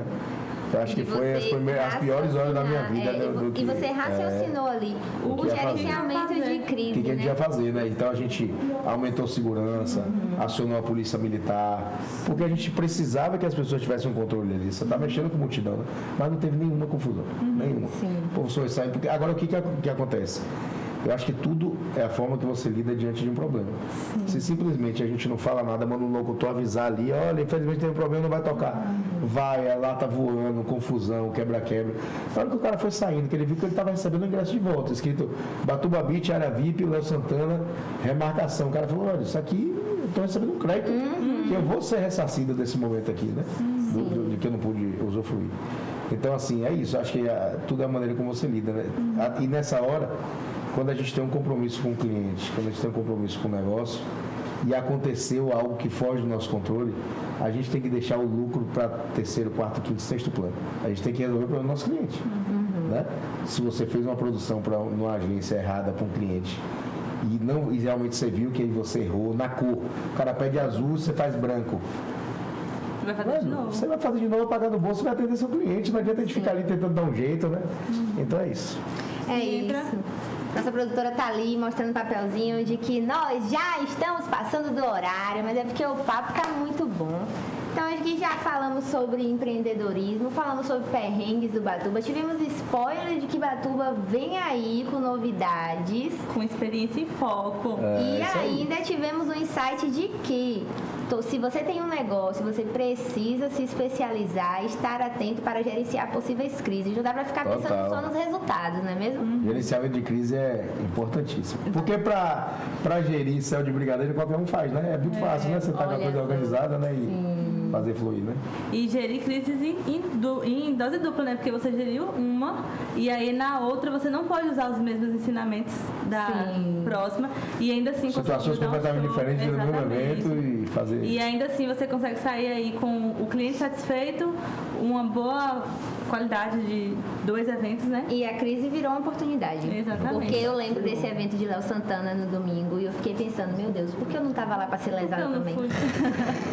S3: Eu acho que foi as piores horas da minha vida.
S2: E você raciocinou ali o gerenciamento de crise.
S3: O que a gente ia fazer, né? Então a gente aumentou segurança, acionou a polícia militar, porque a gente precisava que as pessoas tivessem um controle ali. Você está mexendo com multidão, né? Mas não teve nenhuma confusão. Nenhuma. O povo sai. Porque agora o que acontece? Eu acho que tudo é a forma que você lida diante de um problema. Se simplesmente a gente não fala nada, manda um locutor avisar ali, olha, infelizmente tem um problema, não vai tocar. Vai, lá tá voando, confusão, quebra-quebra. Na hora que o cara foi saindo, que ele viu que ele estava recebendo o ingresso de volta, escrito Batuba Beach, área VIP, Léo Santana, remarcação. O cara falou, olha, isso aqui eu estou recebendo um crédito, que eu vou ser ressarcido desse momento aqui, né? De que eu não pude usufruir. Então, assim, é isso. Acho que tudo é a maneira como você lida, né? E nessa hora, quando a gente tem um compromisso com o cliente, quando a gente tem um compromisso com o negócio e aconteceu algo que foge do nosso controle, a gente tem que deixar o lucro para terceiro, quarto, quinto, sexto plano. A gente tem que resolver o problema do nosso cliente. Né? Se você fez uma produção para uma agência errada para um cliente e realmente você viu que você errou na cor, o cara pede azul, você faz branco.
S1: Vai fazer de novo.
S3: Você vai fazer de novo, pagar no bolso e vai atender seu cliente. Não adianta a gente ficar ali tentando dar um jeito, né? Então é isso.
S2: É isso. Nossa produtora tá ali mostrando um papelzinho de que nós já estamos passando do horário, mas é porque o papo tá muito bom. Então, acho que já falamos sobre empreendedorismo, falamos sobre perrengues do Batuba, tivemos spoiler de que Batuba vem aí com novidades.
S1: Com experiência em foco.
S2: E ainda tivemos um insight de que se você tem um negócio, você precisa se especializar e estar atento para gerenciar possíveis crises. Não dá para ficar pensando só nos resultados, não é mesmo?
S3: Gerenciamento de crise é importantíssimo. Porque para gerir céu de brigadeiro, qualquer um faz, né? É muito fácil, né? Você tá com a coisa organizada, né? E fazer fluir, né?
S1: E gerir crises em dose dupla, né? Porque você geriu uma e aí na outra você não pode usar os mesmos ensinamentos da próxima e ainda assim
S3: situações completamente diferentes no mesmo evento e fazer.
S1: E ainda assim você consegue sair aí com o cliente satisfeito, uma boa qualidade de 2 eventos, né?
S2: E a crise virou uma oportunidade.
S1: Exatamente.
S2: Porque eu lembro desse evento de Léo Santana no domingo e eu fiquei pensando, meu Deus, por que eu não tava lá pra ser lesada também?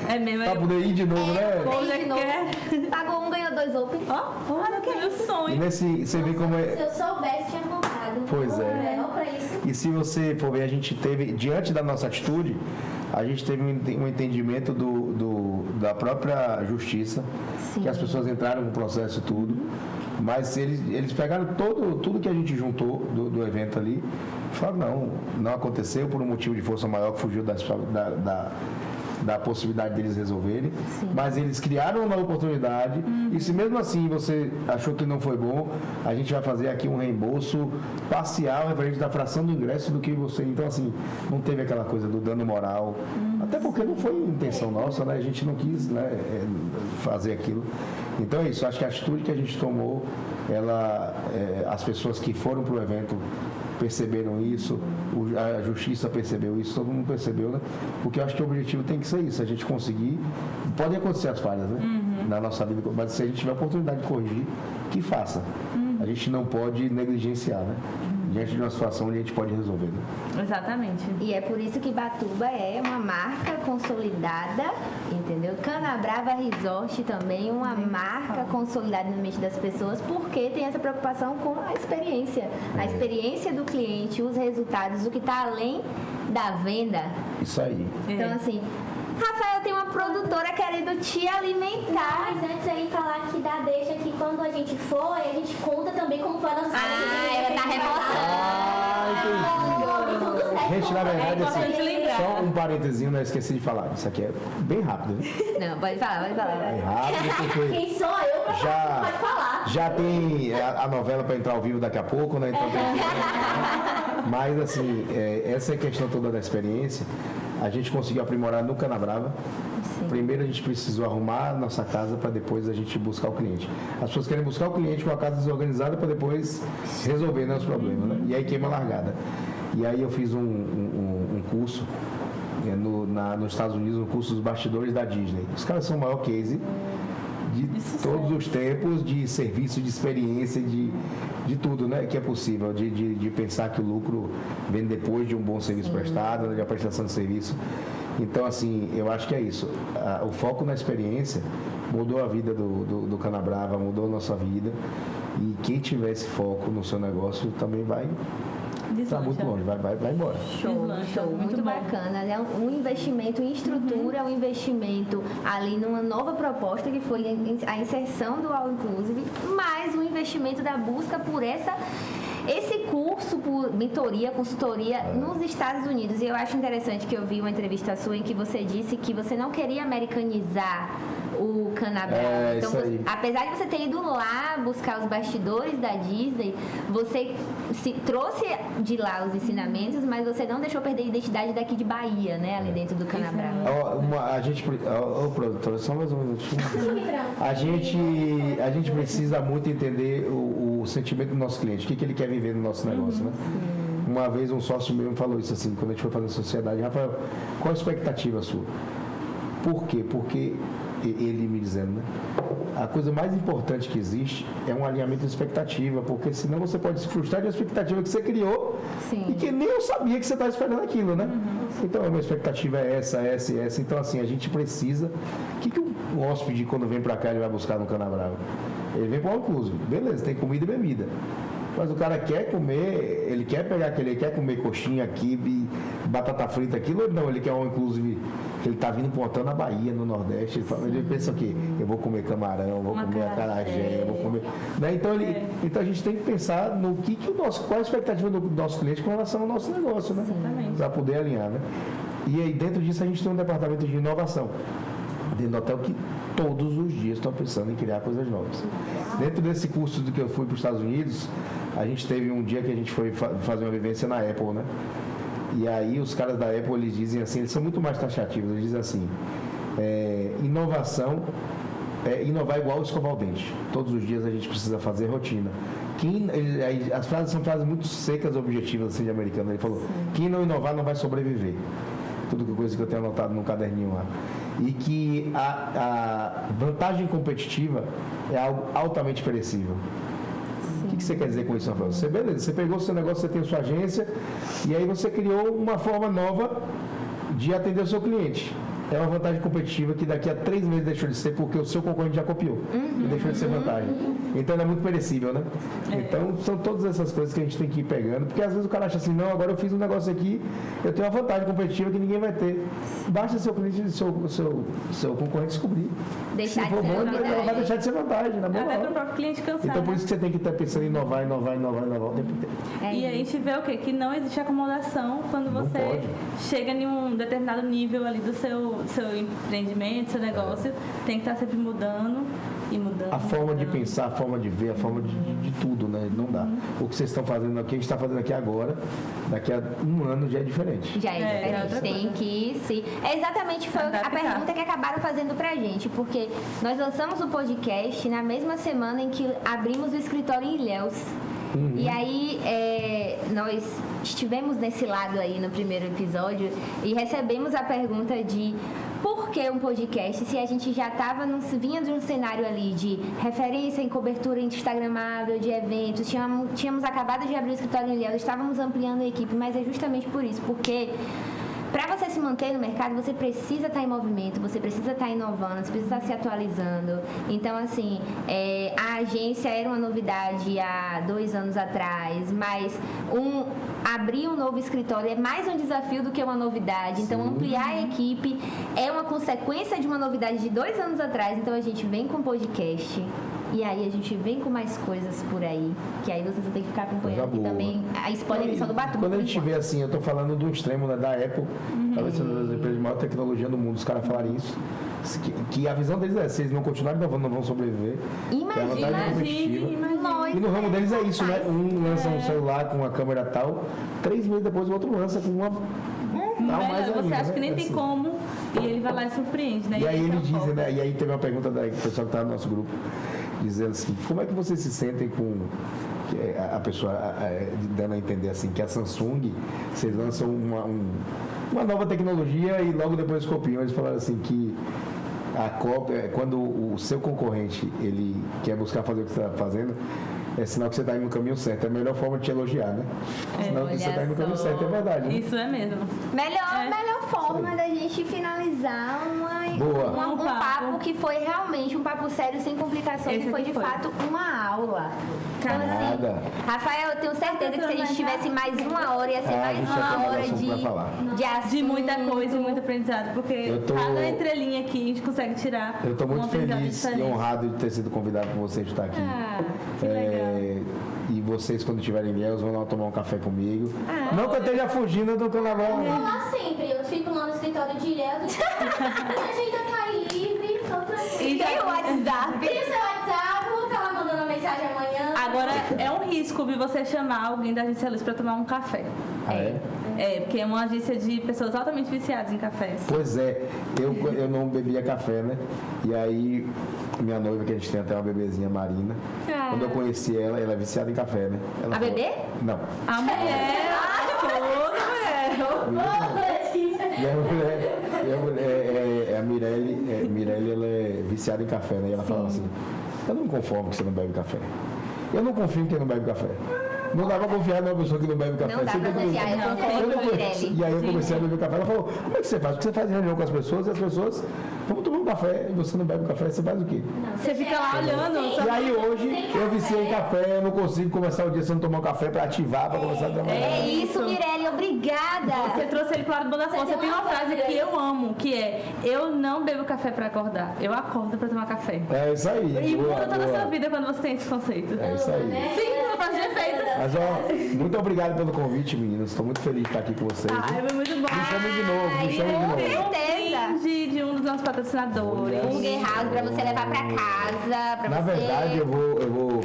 S1: É mesmo.
S3: Pra poder ir de novo, né?
S2: De novo. Pagou um, ganhou 2 open.
S1: Olha que é sonho.
S3: E nesse, você vê como é.
S4: Se eu soubesse, tinha comprado.
S3: Pois é.
S4: Pra isso.
S3: E se você for ver, a gente teve, diante da nossa atitude, a gente teve um entendimento da própria justiça, que as pessoas entraram no processo e tudo, mas eles pegaram tudo que a gente juntou do evento ali e falaram, não aconteceu por um motivo de força maior que fugiu da possibilidade deles resolverem, mas eles criaram uma oportunidade e se mesmo assim você achou que não foi bom, a gente vai fazer aqui um reembolso parcial referente da fração do ingresso do que você, então assim, não teve aquela coisa do dano moral, até porque não foi intenção nossa, né? A gente não quis, né, fazer aquilo. Então é isso, acho que a atitude que a gente tomou, as pessoas que foram para o evento perceberam isso, a justiça percebeu isso, todo mundo percebeu, né? Porque eu acho que o objetivo tem que ser isso, a gente conseguir, podem acontecer as falhas, né? Na nossa vida, mas se a gente tiver a oportunidade de corrigir, que faça. A gente não pode negligenciar, né? Diante de uma situação onde a gente pode resolver, né?
S1: Exatamente.
S2: E é por isso que Batuba é uma marca consolidada, entendeu? Canabrava Resort também, uma marca consolidada na mente das pessoas, porque tem essa preocupação com a experiência do cliente, os resultados, o que está além da venda.
S3: Isso aí.
S2: Então, assim, Rafael tem uma produtora querendo te alimentar.
S4: Mas antes aí falar que dá deixa que quando a gente for, a gente conta também como foi a nossa
S2: ela tá remoção.
S3: Gente, na verdade, assim, só um parentezinho, não esqueci de falar. Isso aqui é bem rápido, né?
S2: Não, pode falar.
S3: É rápido, porque
S4: Quem sou eu pra falar? Pode falar.
S3: já tem a novela para entrar ao vivo daqui a pouco, né? Então, mas, assim, essa é a questão toda da experiência. A gente conseguiu aprimorar no Canabrava. Primeiro a gente precisou arrumar a nossa casa para depois a gente buscar o cliente. As pessoas querem buscar o cliente com a casa desorganizada para depois resolver, né, os problemas, né? E aí queima a largada. E aí eu fiz um curso nos Estados Unidos, um curso dos bastidores da Disney. Os caras são o maior case de todos os tempos, de serviço, de experiência, de tudo, né? Que é possível, de pensar que o lucro vem depois de um bom serviço prestado, né, de uma prestação de serviço. Então, assim, eu acho que é isso. O foco na experiência mudou a vida do Canabrava, mudou a nossa vida. E quem tiver esse foco no seu negócio também vai estar muito longe, vai embora.
S2: Show. Muito bacana. É um investimento em estrutura, um investimento ali numa nova proposta que foi a inserção do All Inclusive, mais um investimento da busca por esse curso por mentoria, consultoria nos Estados Unidos. E eu acho interessante que eu vi uma entrevista sua em que você disse que você não queria americanizar o Canabrava. Então, apesar de você ter ido lá buscar os bastidores da Disney, você trouxe de lá os ensinamentos, mas você não deixou perder a identidade daqui de Bahia, né? Ali dentro do Canabrava.
S3: A gente... produtora, só mais um minutinho. A gente precisa muito entender o sentimento do nosso cliente, o que ele quer viver no nosso negócio, né? Uma vez um sócio meu me falou isso assim, quando a gente foi fazer sociedade: Rafael, qual a expectativa sua? Por quê? Porque ele me dizendo, né? A coisa mais importante que existe é um alinhamento de expectativa, porque senão você pode se frustrar de uma expectativa que você criou e que nem eu sabia que você estava esperando aquilo, né? Então, a minha expectativa é essa. Então, assim, a gente precisa... O que um hóspede, quando vem para cá, ele vai buscar no Canabrava? Ele vem para o All-Inclusive. Beleza, tem comida e bebida. Mas o cara quer comer, ele quer pegar ele quer comer coxinha, quibe, batata frita, aquilo, ou não, ele quer um inclusive, ele está vindo para um hotel na Bahia, no Nordeste, ele pensa o quê? Eu vou comer camarão, vou comer acarajé, eu vou comer... Né? Então a gente tem que pensar no qual a expectativa do nosso cliente com relação ao nosso negócio, né? Para poder alinhar, né? E aí dentro disso a gente tem um departamento de inovação dentro do hotel que todos os dias estão pensando em criar coisas novas. Dentro desse curso do que eu fui para os Estados Unidos, a gente teve um dia que a gente foi fazer uma vivência na Apple, né? E aí os caras da Apple, eles dizem assim, eles são muito mais taxativos, eles dizem assim, inovação inovar igual escovar o dente. Todos os dias a gente precisa fazer rotina. As frases são frases muito secas, objetivas, assim, de americano. Ele falou, quem não inovar não vai sobreviver. Tudo coisa que eu tenho anotado num caderninho lá. E que a vantagem competitiva é algo altamente perecível. O que você quer dizer com isso, Rafael? Você pegou o seu negócio, você tem a sua agência, e aí você criou uma forma nova de atender o seu cliente. É uma vantagem competitiva que daqui a 3 meses deixou de ser porque o seu concorrente já copiou e deixou de ser vantagem. Então ela é muito perecível, né? Então são todas essas coisas que a gente tem que ir pegando, porque às vezes o cara acha assim, não, agora eu fiz um negócio aqui, eu tenho uma vantagem competitiva que ninguém vai ter. Basta seu cliente, seu concorrente descobrir.
S2: Deixar
S3: se for bom, ele vai deixar de ser vantagem, na boa
S1: hora. Até para o próprio cliente cansar.
S3: Então por isso que você tem que estar pensando em inovar o tempo inteiro.
S1: E a gente vê o quê? Que não existe acomodação quando você chega em um determinado nível ali do seu empreendimento, seu negócio, tem que estar sempre mudando e mudando.
S3: A forma de pensar, a forma de ver, a forma de tudo, né? Não dá. O que vocês estão fazendo aqui, a gente está fazendo aqui agora, daqui a 1 ano já é diferente.
S2: Já é diferente. Tem que se... É exatamente foi a pergunta que acabaram fazendo pra gente, porque nós lançamos o podcast na mesma semana em que abrimos o escritório em Ilhéus. E aí, nós estivemos nesse lado aí no primeiro episódio e recebemos a pergunta de por que um podcast se a gente já vinha de um cenário ali de referência em cobertura instagramável, de eventos, tínhamos acabado de abrir o escritório em Ilhéus, estávamos ampliando a equipe, mas é justamente por isso, porque para você se manter no mercado, você precisa estar em movimento, você precisa estar inovando, você precisa estar se atualizando. Então, assim, a agência era uma novidade há 2 anos atrás, mas abrir um novo escritório é mais um desafio do que uma novidade. Então, ampliar a equipe é uma consequência de uma novidade de 2 anos atrás. Então, a gente vem com podcast. E aí a gente vem com mais coisas por aí, que aí você tem que ficar acompanhando. E também a spoiler edição do Batuta.
S3: Quando a gente vê assim, eu estou falando do extremo, né, da Apple, talvez seja uma das empresas de maior tecnologia do mundo, os caras falarem isso, que a visão deles é, se eles não continuarem inovando, não vão sobreviver.
S2: Imagina.
S3: E no ramo deles é isso, né? Um lança um celular com uma câmera tal, 3 meses depois o outro lança com uma...
S1: Você acha que nem tem como, e ele vai lá e surpreende, né?
S3: E aí ele diz, né? E aí teve uma pergunta da pessoa que está no nosso grupo, dizendo assim, como é que vocês se sentem com a pessoa dando a entender assim, que a Samsung, vocês lançam uma nova tecnologia e logo depois copiam. Eles falaram assim que a cópia, quando o seu concorrente ele quer buscar fazer o que você está fazendo, é sinal que você está indo no caminho certo. É a melhor forma de te elogiar, né? Sinal que você está indo no caminho certo, é verdade. Né?
S1: Isso é mesmo.
S2: Melhor forma da gente finalizar um papo que foi realmente um papo sério, sem complicações,
S1: Esse
S2: e foi
S1: que
S2: de
S1: foi.
S2: fato uma aula. Então,
S3: Nada.
S2: assim, Rafael, eu tenho certeza que se a gente tivesse mais uma hora, ia ser mais
S3: a gente ia ter
S2: uma
S3: mais
S2: hora
S3: assunto pra falar.
S2: de assunto.
S1: De muita coisa e muito aprendizado, porque cada entrelinha aqui a gente consegue tirar.
S3: Eu estou muito
S1: um aprendizado
S3: feliz e
S1: diferente.
S3: honrado de ter sido convidado por você de estar aqui.
S1: Que legal.
S3: E vocês, quando estiverem em Ilhéus, vão lá tomar um café comigo. Não que eu esteja fugindo do carnaval.
S4: Eu vou lá sempre, eu fico lá no escritório de Ilhéus. Minha agenda tá livre, tô tranquila.
S2: Tem o WhatsApp.
S4: Tem o seu WhatsApp, vou estar lá mandando uma mensagem amanhã.
S1: Agora, é um risco de você chamar alguém da agência Luz para tomar um café.
S3: Ah, é?
S1: Porque é uma agência de pessoas altamente viciadas em café.
S3: Pois é, eu não bebia café, né? E aí, minha noiva, que a gente tem até uma bebezinha, Marina, quando eu conheci ela é viciada em café, né? Ela
S2: A
S3: falou-
S2: bebê?
S3: Não.
S1: A mulher, toda mulher.
S3: E a mulher, a Mirelle, ela é viciada em café, né? E ela falava assim, eu não me conformo que você não bebe café. Eu não confio em quem não bebe café. Não dá pra confiar numa pessoa que não bebe café.
S2: Não dá
S3: Você
S2: pra
S3: tem que-
S2: confiar, eu
S1: não,
S2: concordo
S3: Eu não
S2: com a
S3: conheço.
S2: Mirelle.
S3: E aí eu comecei a beber café. Ela falou, como é que você faz? Porque você faz reunião com as pessoas e as pessoas, vamos tomar um café, e você não bebe café, você faz o quê?
S1: Você fica lá olhando. Só
S3: E aí hoje eu viciei em café, eu não consigo começar o dia sem tomar um café pra ativar, pra começar a trabalhar.
S2: É isso, Mirelle, obrigada.
S1: Você trouxe ele pro lado do da força. Tem uma frase que eu amo, que é: eu não bebo café pra acordar, eu acordo pra tomar café.
S3: É isso aí.
S1: E
S3: boa,
S1: muda toda a
S3: boa.
S1: sua vida quando você tem esse conceito.
S3: É isso aí.
S1: Sim, não faz de efeito.
S3: Mas ó, muito obrigado pelo convite, meninas. Estou muito feliz de estar aqui com vocês.
S1: Ai, foi muito bom.
S3: Me chame de novo, me
S2: Ai,
S3: chame de
S2: com
S3: novo.
S2: certeza.
S1: De um dos nossos patrocinadores.
S2: Um House pra você levar pra casa, pra
S3: Na
S2: você...
S3: verdade, eu vou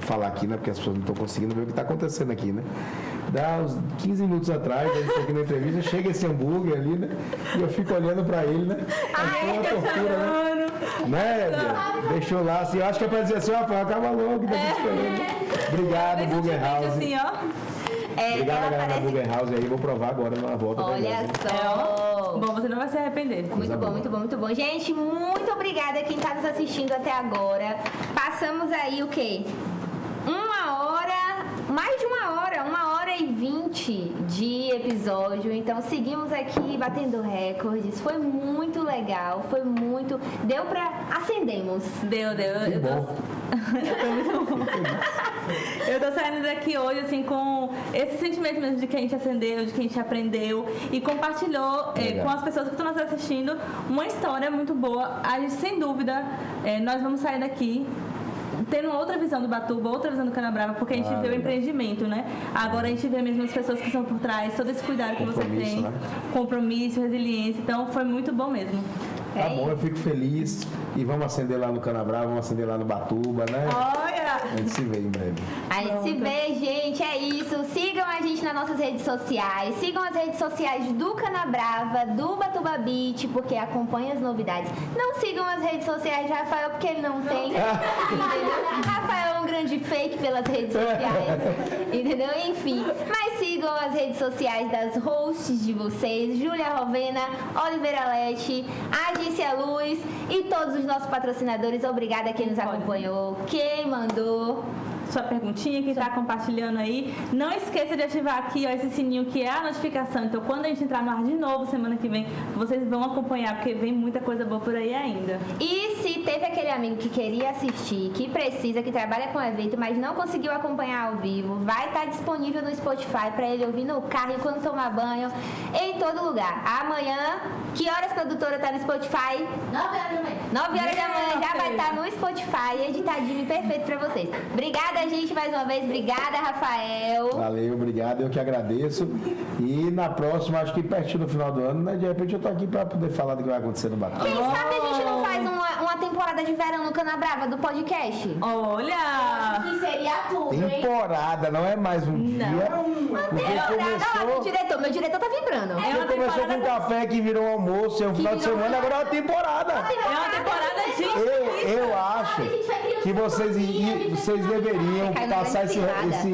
S3: falar aqui, né? Porque as pessoas não estão conseguindo ver o que está acontecendo aqui, né? Dá uns 15 minutos atrás, a gente tá aqui na entrevista, chega esse hambúrguer ali, né? E eu fico olhando pra ele, né? Aí foi uma tortura, né? Né, Bia? Deixou lá, assim, eu acho que é pra dizer assim, ó, acaba logo, tá te esperando. Obrigado, Burger House.
S1: Assim, ó.
S3: Obrigado,
S2: ela
S3: galera da
S2: parece...
S3: Burger House aí, vou provar agora na volta. da
S2: Olha
S3: viagem.
S2: só.
S1: Bom, você não vai se arrepender.
S2: Muito bom, muito bom, muito bom. Gente, muito obrigada a quem tá nos assistindo até agora. Passamos aí o quê? Mais de uma hora e 20 de episódio. Então seguimos aqui batendo recordes. Foi muito legal, foi muito... Deu pra... Acendemos.
S1: Deu.
S3: Que
S1: Eu
S3: bom.
S1: Foi muito bom. Eu tô saindo daqui hoje, assim, com esse sentimento mesmo de que a gente acendeu, de que a gente aprendeu e compartilhou com as pessoas que estão nos assistindo uma história muito boa. A gente, sem dúvida, nós vamos sair daqui tendo outra visão do Batuba, outra visão do Canabrava, porque a gente vê o empreendimento, né? Agora a gente vê mesmo as pessoas que estão por trás, todo esse cuidado que você tem,
S3: né?
S1: compromisso, resiliência. Então foi muito bom mesmo.
S3: Tá bom, eu fico feliz. E vamos acender lá no Canabrava, vamos acender lá no Batuba, né?
S1: Olha!
S3: A gente se vê em breve.
S2: A gente se vê, gente, é isso. Sigam a gente nas nossas redes sociais. Sigam as redes sociais do Canabrava, do Batuba Beach, porque acompanha as novidades. Não sigam as redes sociais de Rafael, porque ele não tem. Entendeu? Rafael é um grande fake pelas redes sociais. Entendeu? Enfim. Mas sigam as redes sociais das hosts de vocês, Júlia Rovena, Oliveira Lete, Agência Luz e todos os nossos patrocinadores. Obrigada a quem nos acompanhou, quem mandou
S1: sua perguntinha, quem está compartilhando aí. Não esqueça de ativar aqui ó, esse sininho que é a notificação. Então, quando a gente entrar no ar de novo, semana que vem, vocês vão acompanhar, porque vem muita coisa boa por aí ainda.
S2: E se teve aquele amigo que queria assistir, que precisa, que trabalha com evento, mas não conseguiu acompanhar ao vivo, vai estar disponível no Spotify para ele ouvir no carro, enquanto tomar banho, em todo lugar. Amanhã, que horas, produtora, tá no Spotify?
S4: 9 horas da manhã.
S2: 9 horas da manhã já vai estar no Spotify, editadinho e perfeito pra vocês. Obrigada, gente, mais uma vez. Obrigada, Rafael.
S3: Valeu, obrigado. Eu que agradeço. E na próxima, acho que pertinho do final do ano, né? De repente eu tô aqui pra poder falar do que vai acontecer no Batuba.
S2: Quem sabe a gente não faz uma temporada de verão no Canabrava do podcast?
S1: Olha!
S4: Que seria tudo, hein?
S3: Temporada, não é mais um dia. Porque
S2: Olha,
S3: começou,
S2: meu diretor tá vibrando.
S3: porque começou com um café que virou um almoço, é um final de
S2: virou
S3: semana, agora é uma temporada.
S1: É uma temporada de...
S3: Eu acho que vocês deveriam passar esse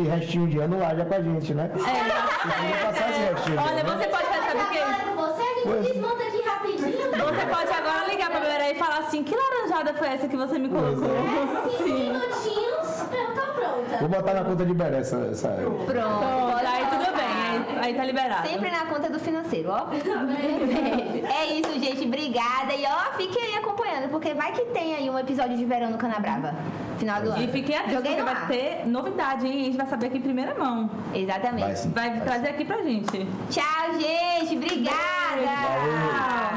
S3: restinho de ano lá já com a gente, né? Vocês deveriam passar esse restinho de
S1: Olha,
S3: ano.
S1: você pode fazer, sabe o quê?
S4: Agora com você, desmonta aqui rapidinho.
S1: Você pode agora ligar pra Beberé e falar assim, que laranjada foi essa que você me colocou?
S4: 5 minutinhos, eu tô pronta.
S3: Vou botar na conta de Beré essa.
S2: Pronto.
S1: Aí tudo bem, aí tá liberado.
S2: Sempre na conta do financeiro, ó. É isso, gente. Obrigada. E ó, fiquem aí acompanhando, porque vai que tem aí um episódio de verão no Canabrava. Final do ano.
S1: E fiquem atentos,
S2: Joguei
S1: porque
S2: no
S1: vai
S2: ar.
S1: ter novidade, hein? A gente vai saber aqui em primeira mão.
S2: Exatamente.
S3: Vai sim.
S1: Vai trazer aqui pra gente.
S2: Tchau, gente. Obrigada.
S3: Valeu.